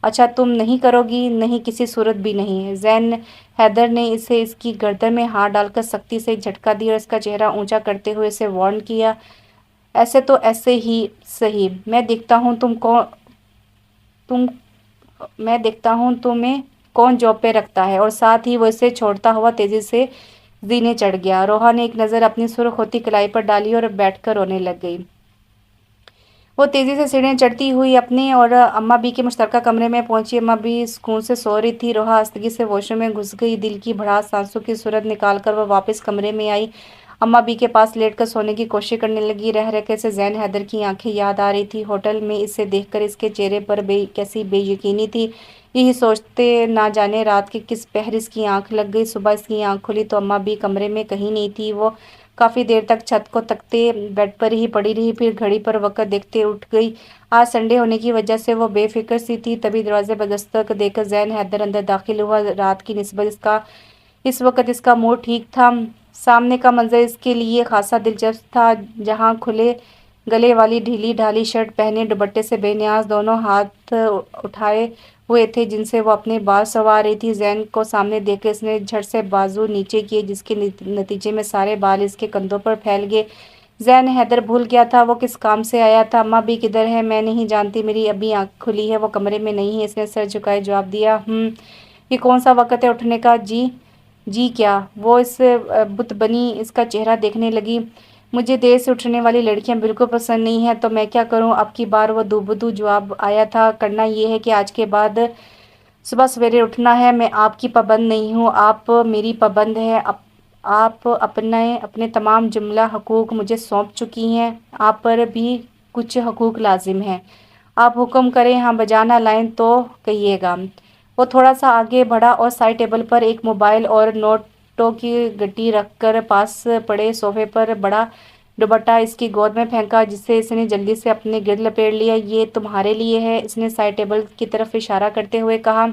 اچھا تم نہیں کرو گی؟ نہیں، کسی صورت بھی نہیں۔ زین حیدر نے اسے اس کی گردن میں ہاتھ ڈال کر سختی سے ایک جھٹکا دیا اور اس کا چہرہ اونچا کرتے ہوئے اسے وارن کیا۔ ایسے تو ایسے ہی صحیح، میں دیکھتا ہوں تمہیں کون جاب پہ رکھتا ہے۔ اور ساتھ ہی وہ اسے چھوڑتا ہوا تیزی سے زینے چڑھ گیا۔ روحا نے ایک نظر اپنی سرخ ہوتی کلائی پر ڈالی اور بیٹھ کر رونے لگ گئی۔ وہ تیزی سے سیڑھیاں چڑھتی ہوئی اپنے اور اماں بی کے مشترکہ کمرے میں پہنچی۔ اماں بی سکون سے سو رہی تھی۔ روحا آہستگی سے واش روم میں گھس گئی۔ دل کی بھڑاس آنسو کی صورت نکال کر وہ واپس کمرے میں آئی۔ اماں بی کے پاس لیٹ کر سونے کی کوشش کرنے لگی۔ رہ رہ کر اسے زین حیدر کی آنکھیں یاد آ رہی تھی۔ ہوٹل میں اسے دیکھ کر اس کے چہرے پر کیسی بے یقینی تھی۔ یہی سوچتے نہ جانے رات کے کس پہر اس کی آنکھ لگ گئی۔ صبح اس کی آنکھ کھلی تو اماں بی کمرے میں کہیں نہیں تھی۔ وہ کافی دیر تک چھت کو تکتے بیڈ پر ہی پڑی رہی، پھر گھڑی پر وقت دیکھتے اٹھ گئی۔ آج سنڈے ہونے کی وجہ سے وہ بے فکر سی تھی۔ تبھی دروازے پر دستک دے کر زین حیدر اندر داخل ہوا۔ رات کی نسبت اس وقت اس کا موڈ ٹھیک تھا۔ سامنے کا منظر اس کے لیے خاصا دلچسپ تھا، جہاں کھلے گلے والی ڈھیلی ڈھالی شرٹ پہنے، دوپٹے سے بے نیاز دونوں ہاتھ اٹھائے ہوئے تھے جن سے وہ اپنے بال سنوار رہی تھی۔ زین کو سامنے دیکھ کر اس نے جھٹ سے بازو نیچے کیے جس کے نتیجے میں سارے بال اس کے کندھوں پر پھیل گئے۔ زین حیدر بھول گیا تھا وہ کس کام سے آیا تھا۔ اماں بی کدھر ہے؟ میں نہیں جانتی، میری ابھی آنکھ کھلی ہے، وہ کمرے میں نہیں ہے۔ اس نے سر جھکائے جواب دیا۔ یہ کون سا وقت ہے اٹھنے کا؟ جی کیا؟ وہ اس بت بنی اس کا چہرہ دیکھنے لگی۔ مجھے دیر سے اٹھنے والی لڑکیاں بالکل پسند نہیں ہیں، تو میں کیا کروں؟ اب کی بار وہ دو بدو جواب آیا تھا۔ کرنا یہ ہے کہ آج کے بعد صبح سویرے اٹھنا ہے۔ میں آپ کی پابند نہیں ہوں، آپ میری پابند ہیں۔ آپ اپنے تمام جملہ حقوق مجھے سونپ چکی ہیں، آپ پر بھی کچھ حقوق لازم ہیں۔ آپ حکم کریں، ہاں بجا نہ لائیں تو کہیے گا۔ وہ تھوڑا سا آگے بڑھا اور سائڈ ٹیبل پر ایک موبائل اور نوٹوں کی گٹی رکھ کر پاس پڑے صوفے پر بڑا دوپٹہ اس کی گود میں پھینکا جسے اس نے جلدی سے اپنے گرد لپیٹ لیا۔ یہ تمہارے لیے ہے، اس نے سائڈ ٹیبل کی طرف اشارہ کرتے ہوئے کہا۔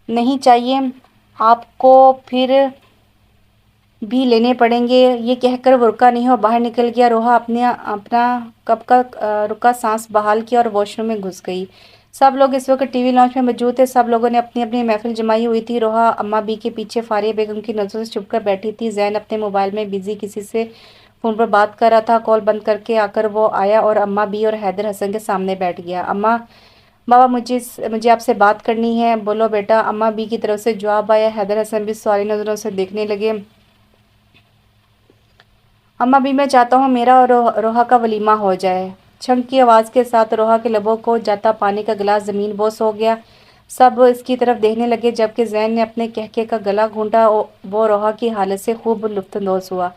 نہیں چاہیے، آپ کو پھر بھی لینے پڑیں گے۔ یہ کہہ کر وہ رکا نہیں اور باہر نکل گیا۔ روحا اپنا کب کا رکا سانس بحال کیا اور واش روم میں گھس گئی۔ سب لوگ اس وقت ٹی وی لاؤنج میں موجود تھے۔ سب لوگوں نے اپنی اپنی محفل جمائی ہوئی تھی۔ روحا اماں بی کے پیچھے فاریہ بیگم کی نظروں سے چھپ کر بیٹھی تھی۔ زین اپنے موبائل میں بزی کسی سے فون پر بات کر رہا تھا۔ کال بند کر کے آ کر وہ آیا اور اماں بی اور حیدر حسن کے سامنے بیٹھ گیا۔ بابا مجھے آپ سے بات کرنی ہے۔ بولو بیٹا، اماں بی کی طرف سے جواب آیا۔ حیدر حسن بھی سوالی نظروں سے دیکھنے لگے۔ اماں بی، میں چاہتا ہوں میرا اور روحا کا ولیمہ ہو جائے۔ چھنک کی آواز کے ساتھ روحا کے لبوں کو جاتا پانی کا گلاس زمین بوس ہو گیا۔ سب اس کی طرف دیکھنے لگے جبکہ زین نے اپنے کہکہے کا گلا گھونٹا۔ وہ روحا کی حالت سے خوب لطف اندوز ہوا۔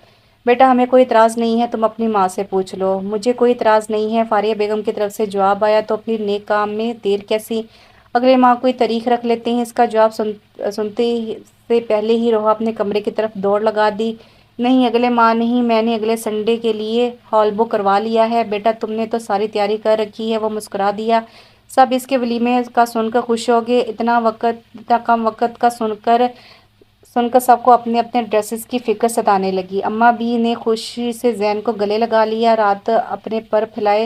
بیٹا ہمیں کوئی اعتراض نہیں ہے، تم اپنی ماں سے پوچھ لو۔ مجھے کوئی اعتراض نہیں ہے، فاریہ بیگم کی طرف سے جواب آیا۔ تو پھر نیک کام میں دیر کیسی؟ اگلے ماہ کوئی تاریخ رکھ لیتے ہیں۔ اس کا جواب سنتے سے پہلے ہی روحا اپنے کمرے کی طرف دوڑ لگا دی۔ نہیں، اگلے ماہ نہیں، میں نے اگلے سنڈے کے لیے ہال بک کروا لیا ہے۔ بیٹا تم نے تو ساری تیاری کر رکھی ہے۔ وہ مسکرا دیا۔ سب اس کے ولیمے کا سن کر خوش ہو گئے۔ اتنا کم وقت کا سن کر سب کو اپنے اپنے ڈریسز کی فکر ستانے لگی۔ اماں بی نے خوشی سے زین کو گلے لگا لیا۔ رات اپنے پر پھیلائے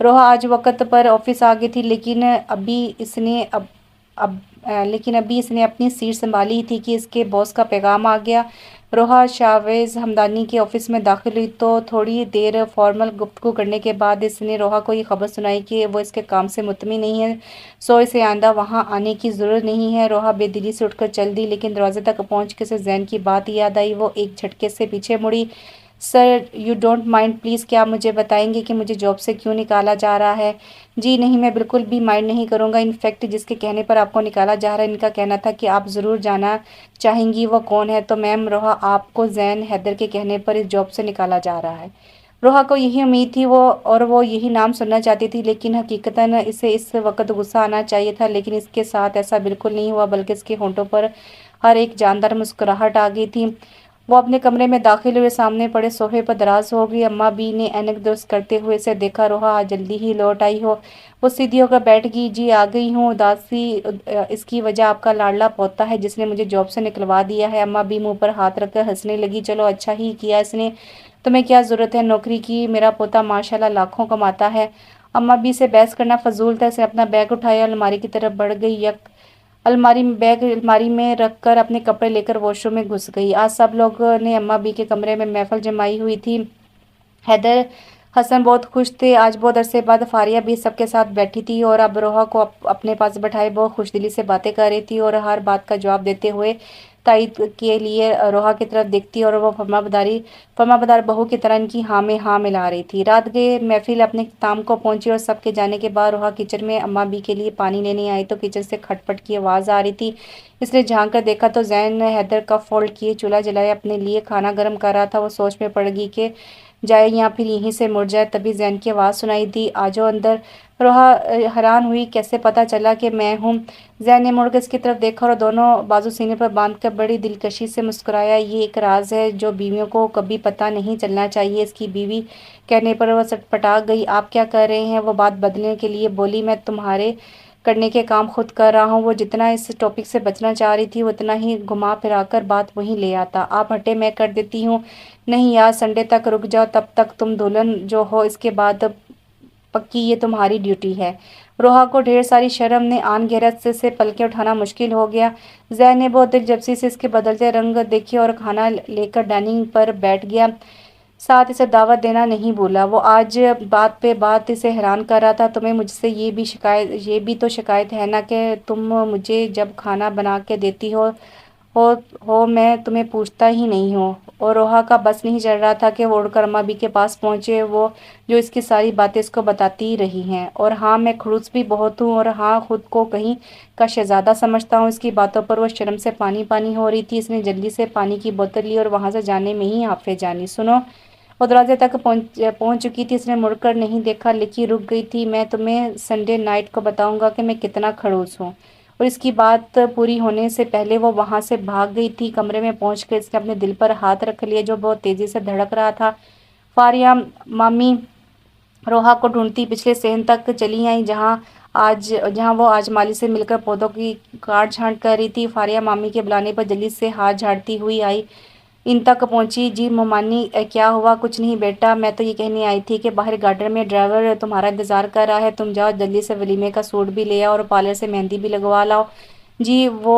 روحا آج وقت پر آفس آ گئی تھی، لیکن ابھی اس نے اپنی سیٹ سنبھالی تھی کہ اس کے باس کا پیغام آ گیا۔ روحا شاویز ہمدانی کے آفس میں داخل ہوئی تو تھوڑی دیر فارمل گفتگو کرنے کے بعد اس نے روحا کو یہ خبر سنائی کہ وہ اس کے کام سے مطمئن نہیں ہے، سو اسے آئندہ وہاں آنے کی ضرورت نہیں ہے۔ روحا بے دلی سے اٹھ کر چل دی، لیکن دروازے تک پہنچ کے اسے زین کی بات یاد آئی۔ وہ ایک جھٹکے سے پیچھے مڑی۔ Sir you don't mind please, کیا آپ مجھے بتائیں گے کہ مجھے جاب سے کیوں نکالا جا رہا ہے؟ جی نہیں، میں بالکل بھی مائنڈ نہیں کروں گا۔ انفیکٹ جس کے کہنے پر آپ کو نکالا جا رہا ہے، ان کا کہنا تھا کہ آپ ضرور جانا چاہیں گی وہ کون ہے۔ تو میم روحا، آپ کو زین حیدر کے کہنے پر اس جاب سے نکالا جا رہا ہے۔ روحا کو یہی امید تھی اور وہ یہی نام سننا چاہتی تھی، لیکن حقیقتاً اسے اس وقت غصہ آنا چاہیے تھا، لیکن اس کے ساتھ ایسا بالکل نہیں ہوا، بلکہ اس کے ہونٹوں پر ہر ایک جاندار مسکراہٹ آ گئی تھی۔ وہ اپنے کمرے میں داخل ہوئے سامنے پڑے صوفے پر دراز ہو گئی۔ اماں بی نے اینک درست کرتے ہوئے اسے دیکھا۔ روحا آج جلدی ہی لوٹ آئی ہو؟ وہ سیدھی ہو کر بیٹھ گئی۔ جی آ گئی ہوں، اداسی اس کی وجہ آپ کا لاڈلا پوتا ہے جس نے مجھے جاب سے نکلوا دیا ہے۔ اماں بی منہ پر ہاتھ رکھ کر ہنسنے لگی۔ چلو اچھا ہی کیا اس نے، تمہیں کیا ضرورت ہے نوکری کی، میرا پوتا ماشاءاللہ لاکھوں کماتا ہے۔ اماں بی سے بحث کرنا فضول تھا۔ اس نے اپنا بیگ اٹھایا اور الماری کی طرف بڑھ گئی۔ بیگ الماری میں رکھ کر اپنے کپڑے لے کر واش روم میں گھس گئی۔ آج سب لوگوں نے اماں بی کے کمرے میں محفل جمائی ہوئی تھی۔ حیدر حسن بہت خوش تھے۔ آج بہت عرصے بعد فاریہ بھی سب کے ساتھ بیٹھی تھی اور اب روحا کو اپنے پاس بٹھائے بہت خوش دلی سے باتیں کر رہی تھی اور ہر بات کا جواب دیتے ہوئے تائید کے لیے روحا کی طرف دیکھتی اور وہ فرما بدار بہو کی طرح ان کی ہاں میں ہاں ملا رہی تھی۔ رات گئے محفل اپنے اختتام کو پہنچی اور سب کے جانے کے بعد روحا کچن میں اماں بی کے لیے پانی لینے آئی تو کچن سے کھٹ پٹ کی آواز آ رہی تھی۔ اس نے جھانک کر دیکھا تو زین حیدر کپ فولڈ کیے چولہا جلائے اپنے لیے کھانا گرم کر رہا تھا۔ وہ سوچ میں پڑ گئی کہ جائے یا پھر یہیں سے مڑ جائے۔ تبھی زین کی آواز سنائی دی، آجاؤ اندر۔ روحا حیران ہوئی، کیسے پتہ چلا کہ میں ہوں؟ زین نے مڑ کر اس کی طرف دیکھا اور دونوں بازو سینے پر باندھ کر بڑی دلکشی سے مسکرایا۔ یہ ایک راز ہے جو بیویوں کو کبھی پتہ نہیں چلنا چاہیے۔ اس کی بیوی کہنے پر وہ سٹپٹا گئی۔ آپ کیا کر رہے ہیں؟ وہ بات بدلنے کے لیے بولی، میں تمہارے کرنے کے کام خود کر رہا ہوں۔ وہ جتنا اس ٹاپک سے بچنا چاہ رہی تھی اتنا ہی گھما پھرا کر بات وہیں لے آتا۔ آپ ہٹے، میں کر دیتی ہوں۔ نہیں یار، سنڈے تک رک جاؤ، تب تک تم دلہن جو ہو، اس کے بعد پکی یہ تمہاری ڈیوٹی ہے۔ روحا کو ڈھیر ساری شرم نے آن گھیرت سے پلکیں اٹھانا مشکل ہو گیا۔ زین نے بہت دلچسپی سے اس کے بدلتے رنگ دیکھے اور کھانا لے کر ڈائننگ پر بیٹھ گیا، ساتھ اسے دعوت دینا نہیں بھولا۔ وہ آج بات پہ بات اسے حیران کر رہا تھا۔ تمہیں مجھ سے یہ بھی تو شکایت ہے نا کہ تم مجھے جب کھانا بنا کے دیتی ہو میں تمہیں پوچھتا ہی نہیں ہوں۔ اور روحا کا بس نہیں چل رہا تھا کہ وہ اڑ کر اماں بی کے پاس پہنچے، وہ جو اس کی ساری باتیں اس کو بتاتی رہی ہیں۔ اور ہاں، میں خڑوس بھی بہت ہوں، اور ہاں خود کو کہیں کا شہزادہ سمجھتا ہوں۔ اس کی باتوں پر وہ شرم سے پانی پانی ہو رہی تھی۔ اس نے جلدی سے پانی کی بوتل لی اور وہاں سے جانے میں ہی حافظ جانی، سنو۔ وہ دروازے تک پہنچ چکی تھی۔ اس نے مڑ کر نہیں دیکھا، لیکن رک گئی تھی۔ میں تمہیں سنڈے نائٹ کو بتاؤں گا کہ میں کتنا خڑوس ہوں۔ اور اس کی بات پوری ہونے سے پہلے وہ وہاں سے بھاگ گئی تھی۔ کمرے میں پہنچ کر اس نے اپنے دل پر ہاتھ رکھ لیا جو بہت تیزی سے دھڑک رہا تھا۔ فاریہ مامی روحا کو ڈھونڈتی پچھلے صحن تک چلی آئی جہاں وہ آج مالی سے مل کر پودوں کی کاٹ چھانٹ کر رہی تھی۔ فاریہ مامی کے بلانے پر جلدی سے ہاتھ جھاڑتی ہوئی آئی، ان تک پہنچی۔ جی مومانی، کیا ہوا؟ کچھ نہیں بیٹا، میں تو یہ کہنے آئی تھی کہ باہر گارڈن میں ڈرائیور تمہارا انتظار کر رہا ہے، تم جاؤ جلدی سے ولیمے کا سوٹ بھی لے آؤ اور پارلر سے مہندی بھی لگوا لاؤ۔ جی، وہ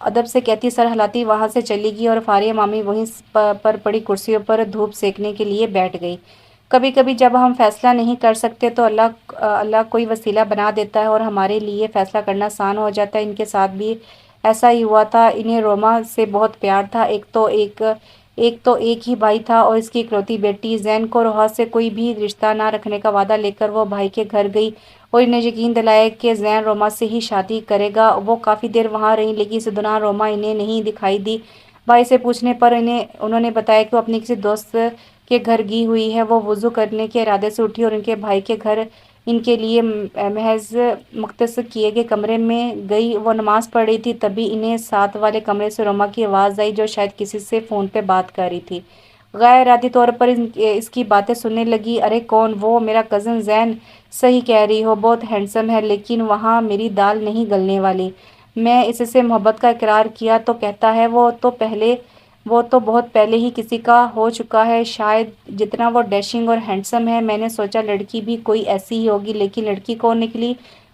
ادب سے کہتی سر ہلاتی وہاں سے چلی گئی اور فاریہ مامی وہیں پر پڑی کرسیوں پر دھوپ سیکنے کے لیے بیٹھ گئی۔ کبھی کبھی جب ہم فیصلہ نہیں کر سکتے تو اللہ کوئی وسیلہ بنا دیتا ہے اور ہمارے لیے فیصلہ کرنا آسان ہو جاتا ہے۔ ان کے ساتھ بھی ایسا ہی ہوا تھا۔ انہیں روما سے بہت پیار تھا۔ ایک تو ایک ہی بھائی تھا اور اس کی اکلوتی بیٹی۔ زین کو روحا سے کوئی بھی رشتہ نہ رکھنے کا وعدہ لے کر وہ بھائی کے گھر گئی اور انہیں یقین دلایا کہ زین روما سے ہی شادی کرے گا۔ وہ کافی دیر وہاں رہیں، لیکن اس دوران روما انہیں نہیں دکھائی دی۔ بھائی سے پوچھنے پر انہوں نے بتایا کہ وہ اپنی کسی دوست کے گھر گئی ہوئی ہے۔ وہ وضو کرنے کے ارادے سے اٹھی اور ان کے بھائی کے گھر ان کے لیے محض مختص کیے گئے کمرے میں گئی۔ وہ نماز پڑھ رہی تھی، تبھی انہیں ساتھ والے کمرے سے روما کی آواز آئی جو شاید کسی سے فون پہ بات کر رہی تھی۔ غیر ارادی طور پر اس کی باتیں سننے لگی۔ ارے کون؟ وہ میرا کزن زین۔ صحیح کہہ رہی ہو، بہت ہینڈسم ہے، لیکن وہاں میری دال نہیں گلنے والی۔ میں اس سے محبت کا اقرار کیا تو کہتا ہے وہ تو پہلے وہ تو بہت پہلے ہی کسی کا ہو چکا ہے، شاید جتنا وہ ڈیشنگ اور ہینڈسم ہے۔ میں نے سوچا لڑکی بھی کوئی ایسی ہی ہوگی، لیکن لڑکی کون نکلی؟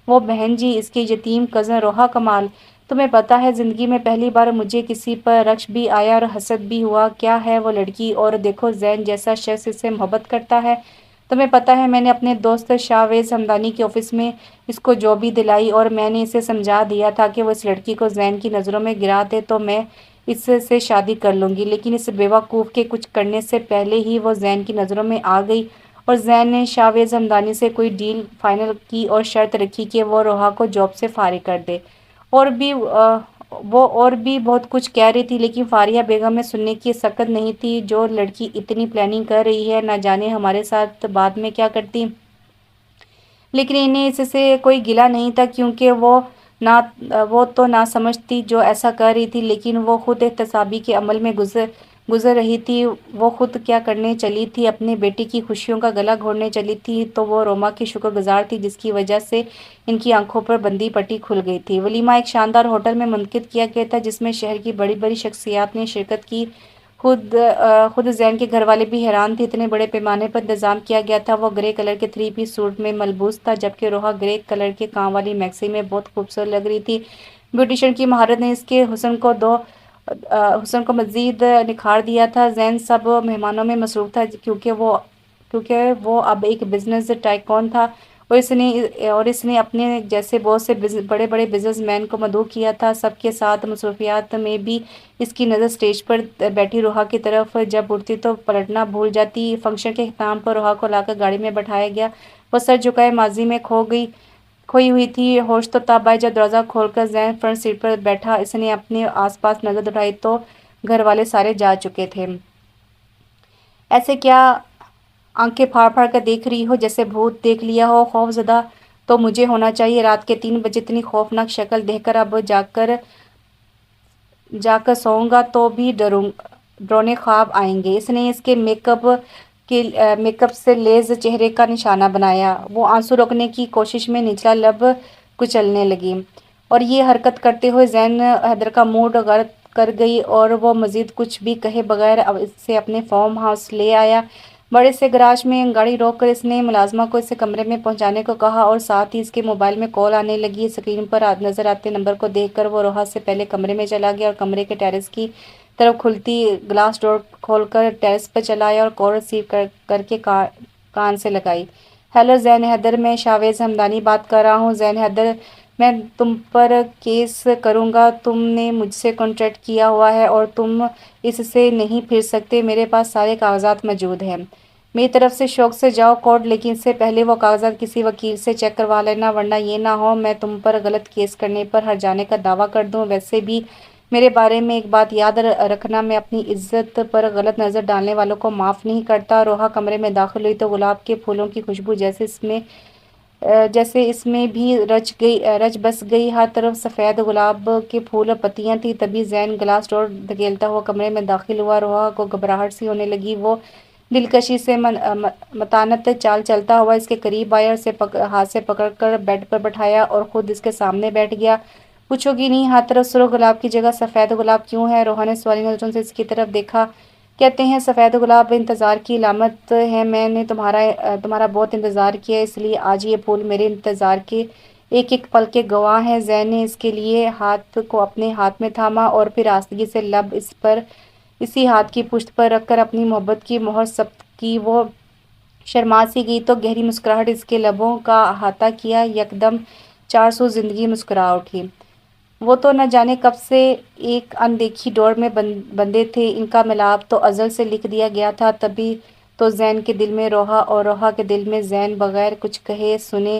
وہ بہن جی، اس کی یتیم کزن روحا کمال۔ تمہیں پتا ہے زندگی میں پہلی بار مجھے کسی پر رشک بھی آیا اور حسد بھی ہوا۔ کیا ہے وہ لڑکی؟ اور دیکھو زین جیسا شخص اس سے محبت کرتا ہے۔ تمہیں پتا ہے میں نے اپنے دوست شاویز ہمدانی کے آفس میں اس کو جو بھی دلائی، اور میں نے اسے سمجھا دیا تھا کہ وہ اس لڑکی کو زین کی نظروں میں گرا دے تو میں اس سے شادی کر لوں گی، لیکن اس بیوقوف کے کچھ کرنے سے پہلے ہی وہ زین کی نظروں میں آ گئی، اور زین نے شاویز ہمدانی سے کوئی ڈیل فائنل کی اور شرط رکھی کہ وہ روحا کو جاب سے فارغ کر دے۔ وہ اور بھی بہت کچھ کہہ رہی تھی، لیکن فاریہ بیگم میں سننے کی سکت نہیں تھی۔ جو لڑکی اتنی پلاننگ کر رہی ہے، نہ جانے ہمارے ساتھ بعد میں کیا کرتی۔ لیکن انہیں اس سے کوئی گلہ نہیں تھا، کیونکہ وہ تو نہ سمجھ تھی جو ایسا کر رہی تھی، لیکن وہ خود احتسابی کے عمل میں گزر رہی تھی۔ وہ خود کیا کرنے چلی تھی؟ اپنے بیٹی کی خوشیوں کا گلا گھونٹنے چلی تھی، تو وہ روما کی شکر گزار تھی جس کی وجہ سے ان کی آنکھوں پر بندی پٹی کھل گئی تھی۔ ولیمہ ایک شاندار ہوٹل میں منعقد کیا گیا تھا جس میں شہر کی بڑی بڑی شخصیات نے شرکت کی۔ خود زین کے گھر والے بھی حیران تھے، اتنے بڑے پیمانے پر انتظام کیا گیا تھا۔ وہ گرے کلر کے 3 پیس سوٹ میں ملبوس تھا، جبکہ روحا گرے کلر کے کام والی میکسی میں بہت خوبصورت لگ رہی تھی۔ بیوٹیشن کی مہارت نے اس کے حسن کو مزید نکھار دیا تھا۔ زین سب مہمانوں میں مصروف تھا کیونکہ وہ اب ایک بزنس ٹائکون تھا، اور اس نے اپنے جیسے بہت سے بڑے بڑے بزنس مین کو مدعو کیا تھا۔ سب کے ساتھ مصروفیات میں بھی اس کی نظر اسٹیج پر بیٹھی روحا کی طرف جب اٹھتی تو پلٹنا بھول جاتی۔ فنکشن کے اختتام پر روحا کو لا کر گاڑی میں بٹھایا گیا۔ وہ سر جھکائے ماضی میں کھوئی ہوئی تھی۔ ہوش تو تب آئے جب دروازہ کھول کر زین فرنٹ سیٹ پر بیٹھا۔ اس نے اپنے آس پاس نظر اٹھائی تو گھر والے سارے جا چکے تھے۔ ایسے کیا آنکھیں پھاڑ پھاڑ کر دیکھ رہی ہو، جیسے بھوت دیکھ لیا ہو؟ خوف زدہ تو مجھے ہونا چاہیے، رات کے 3 بجے اتنی خوفناک شکل دیکھ کر اب جا کر سوؤں گا تو بھی ڈرونے خواب آئیں گے۔ اس نے اس کے میک اپ سے لیز چہرے کا نشانہ بنایا۔ وہ آنسو روکنے کی کوشش میں نچلا لب کچلنے لگی، اور یہ حرکت کرتے ہوئے زین حیدر کا موڈ غلط کر گئی، اور وہ مزید کچھ بھی کہے بغیر اسے اپنے فارم ہاؤس لے آیا۔ بڑے سے گراج میں گاڑی روک کر اس نے ملازمہ کو اسے کمرے میں پہنچانے کو کہا، اور ساتھ ہی اس کے موبائل میں کال آنے لگی۔ اسکرین پر نظر آتے نمبر کو دیکھ کر وہ روحا سے پہلے کمرے میں چلا گیا اور کمرے کے ٹیرس کی طرف کھلتی گلاس ڈور کھول کر ٹیرس پر چلا آیا اور کال ریسیو کر کے کان سے لگائی۔ ہیلو زین حیدر، میں شاویز ہمدانی بات کر رہا ہوں۔ زین حیدر، میں تم پر کیس کروں گا۔ تم نے مجھ سے کانٹریکٹ کیا ہوا ہے اور تم اس سے نہیں پھر سکتے۔ میرے پاس سارے کاغذات موجود ہیں۔ میری طرف سے شوق سے جاؤ کورٹ، لیکن اس سے پہلے وہ کاغذات کسی وکیل سے چیک کروا لینا، ورنہ یہ نہ ہو میں تم پر غلط کیس کرنے پر ہر جانے کا دعویٰ کر دوں۔ ویسے بھی میرے بارے میں ایک بات یاد رکھنا، میں اپنی عزت پر غلط نظر ڈالنے والوں کو معاف نہیں کرتا۔ روحا کمرے میں داخل ہوئی تو گلاب کے پھولوں کی خوشبو جیسے اس میں بھی رچ بس گئی۔ ہر طرف سفید گلاب کے پھول اور پتیاں تھیں۔ تبھی زین گلاس ڈور دھکیلتا ہوا کمرے میں داخل ہوا۔ روحا کو گھبراہٹ سی ہونے لگی۔ وہ دلکشی سے متانت چال چلتا ہوا اس کے قریب آیا اور اسے ہاتھ سے پکڑ کر بیڈ پر بٹھایا اور خود اس کے سامنے بیٹھ گیا۔ پوچھو گی نہیں ہر طرف سرخ گلاب کی جگہ سفید گلاب کیوں ہے؟ روحا نے سوالی نظروں سے اس کی طرف دیکھا۔ کہتے ہیں سفید گلاب انتظار کی علامت ہے۔ میں نے تمہارا بہت انتظار کیا، اس لیے آج یہ پھول میرے انتظار کے ایک ایک پل کے گواہ ہیں۔ زین نے اس کے لیے ہاتھ کو اپنے ہاتھ میں تھاما اور پھر آستگی سے لب اسی ہاتھ کی پشت پر رکھ کر اپنی محبت کی مہر ثبت کی۔ وہ شرما سی گئی تو گہری مسکراہٹ اس کے لبوں کا احاطہ کیا۔ یکدم 400 زندگی مسکرا اٹھی۔ وہ تو نہ جانے کب سے ایک اندیکھی ڈور میں بندھے تھے، ان کا ملاپ تو ازل سے لکھ دیا گیا تھا۔ تبھی تو زین کے دل میں روحا اور روحا کے دل میں زین بغیر کچھ کہے سنے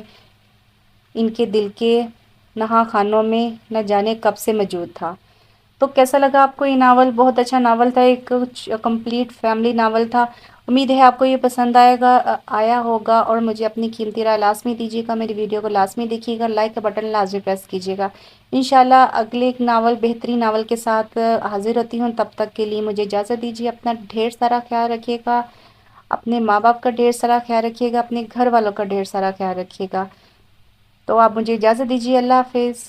ان کے دل کے نہاں خانوں میں نہ جانے کب سے موجود تھا۔ تو کیسا لگا آپ کو یہ ناول؟ بہت اچھا ناول تھا، ایک کمپلیٹ فیملی ناول تھا۔ امید ہے آپ کو یہ پسند آیا ہوگا، اور مجھے اپنی قیمتی رائے لازمی دیجیے گا۔ میری ویڈیو کو لازمی دیکھیے گا، لائک کا بٹن لازمی پریس کیجیے گا۔ انشاءاللہ اگلے ایک بہترین ناول کے ساتھ حاضر ہوتی ہوں۔ تب تک کے لیے مجھے اجازت دیجیے۔ اپنا ڈھیر سارا خیال رکھیے گا، اپنے ماں باپ کا ڈھیر سارا خیال رکھیے گا، اپنے گھر والوں کا ڈھیر سارا خیال رکھیے گا۔ تو آپ مجھے اجازت دیجیے۔ اللہ حافظ۔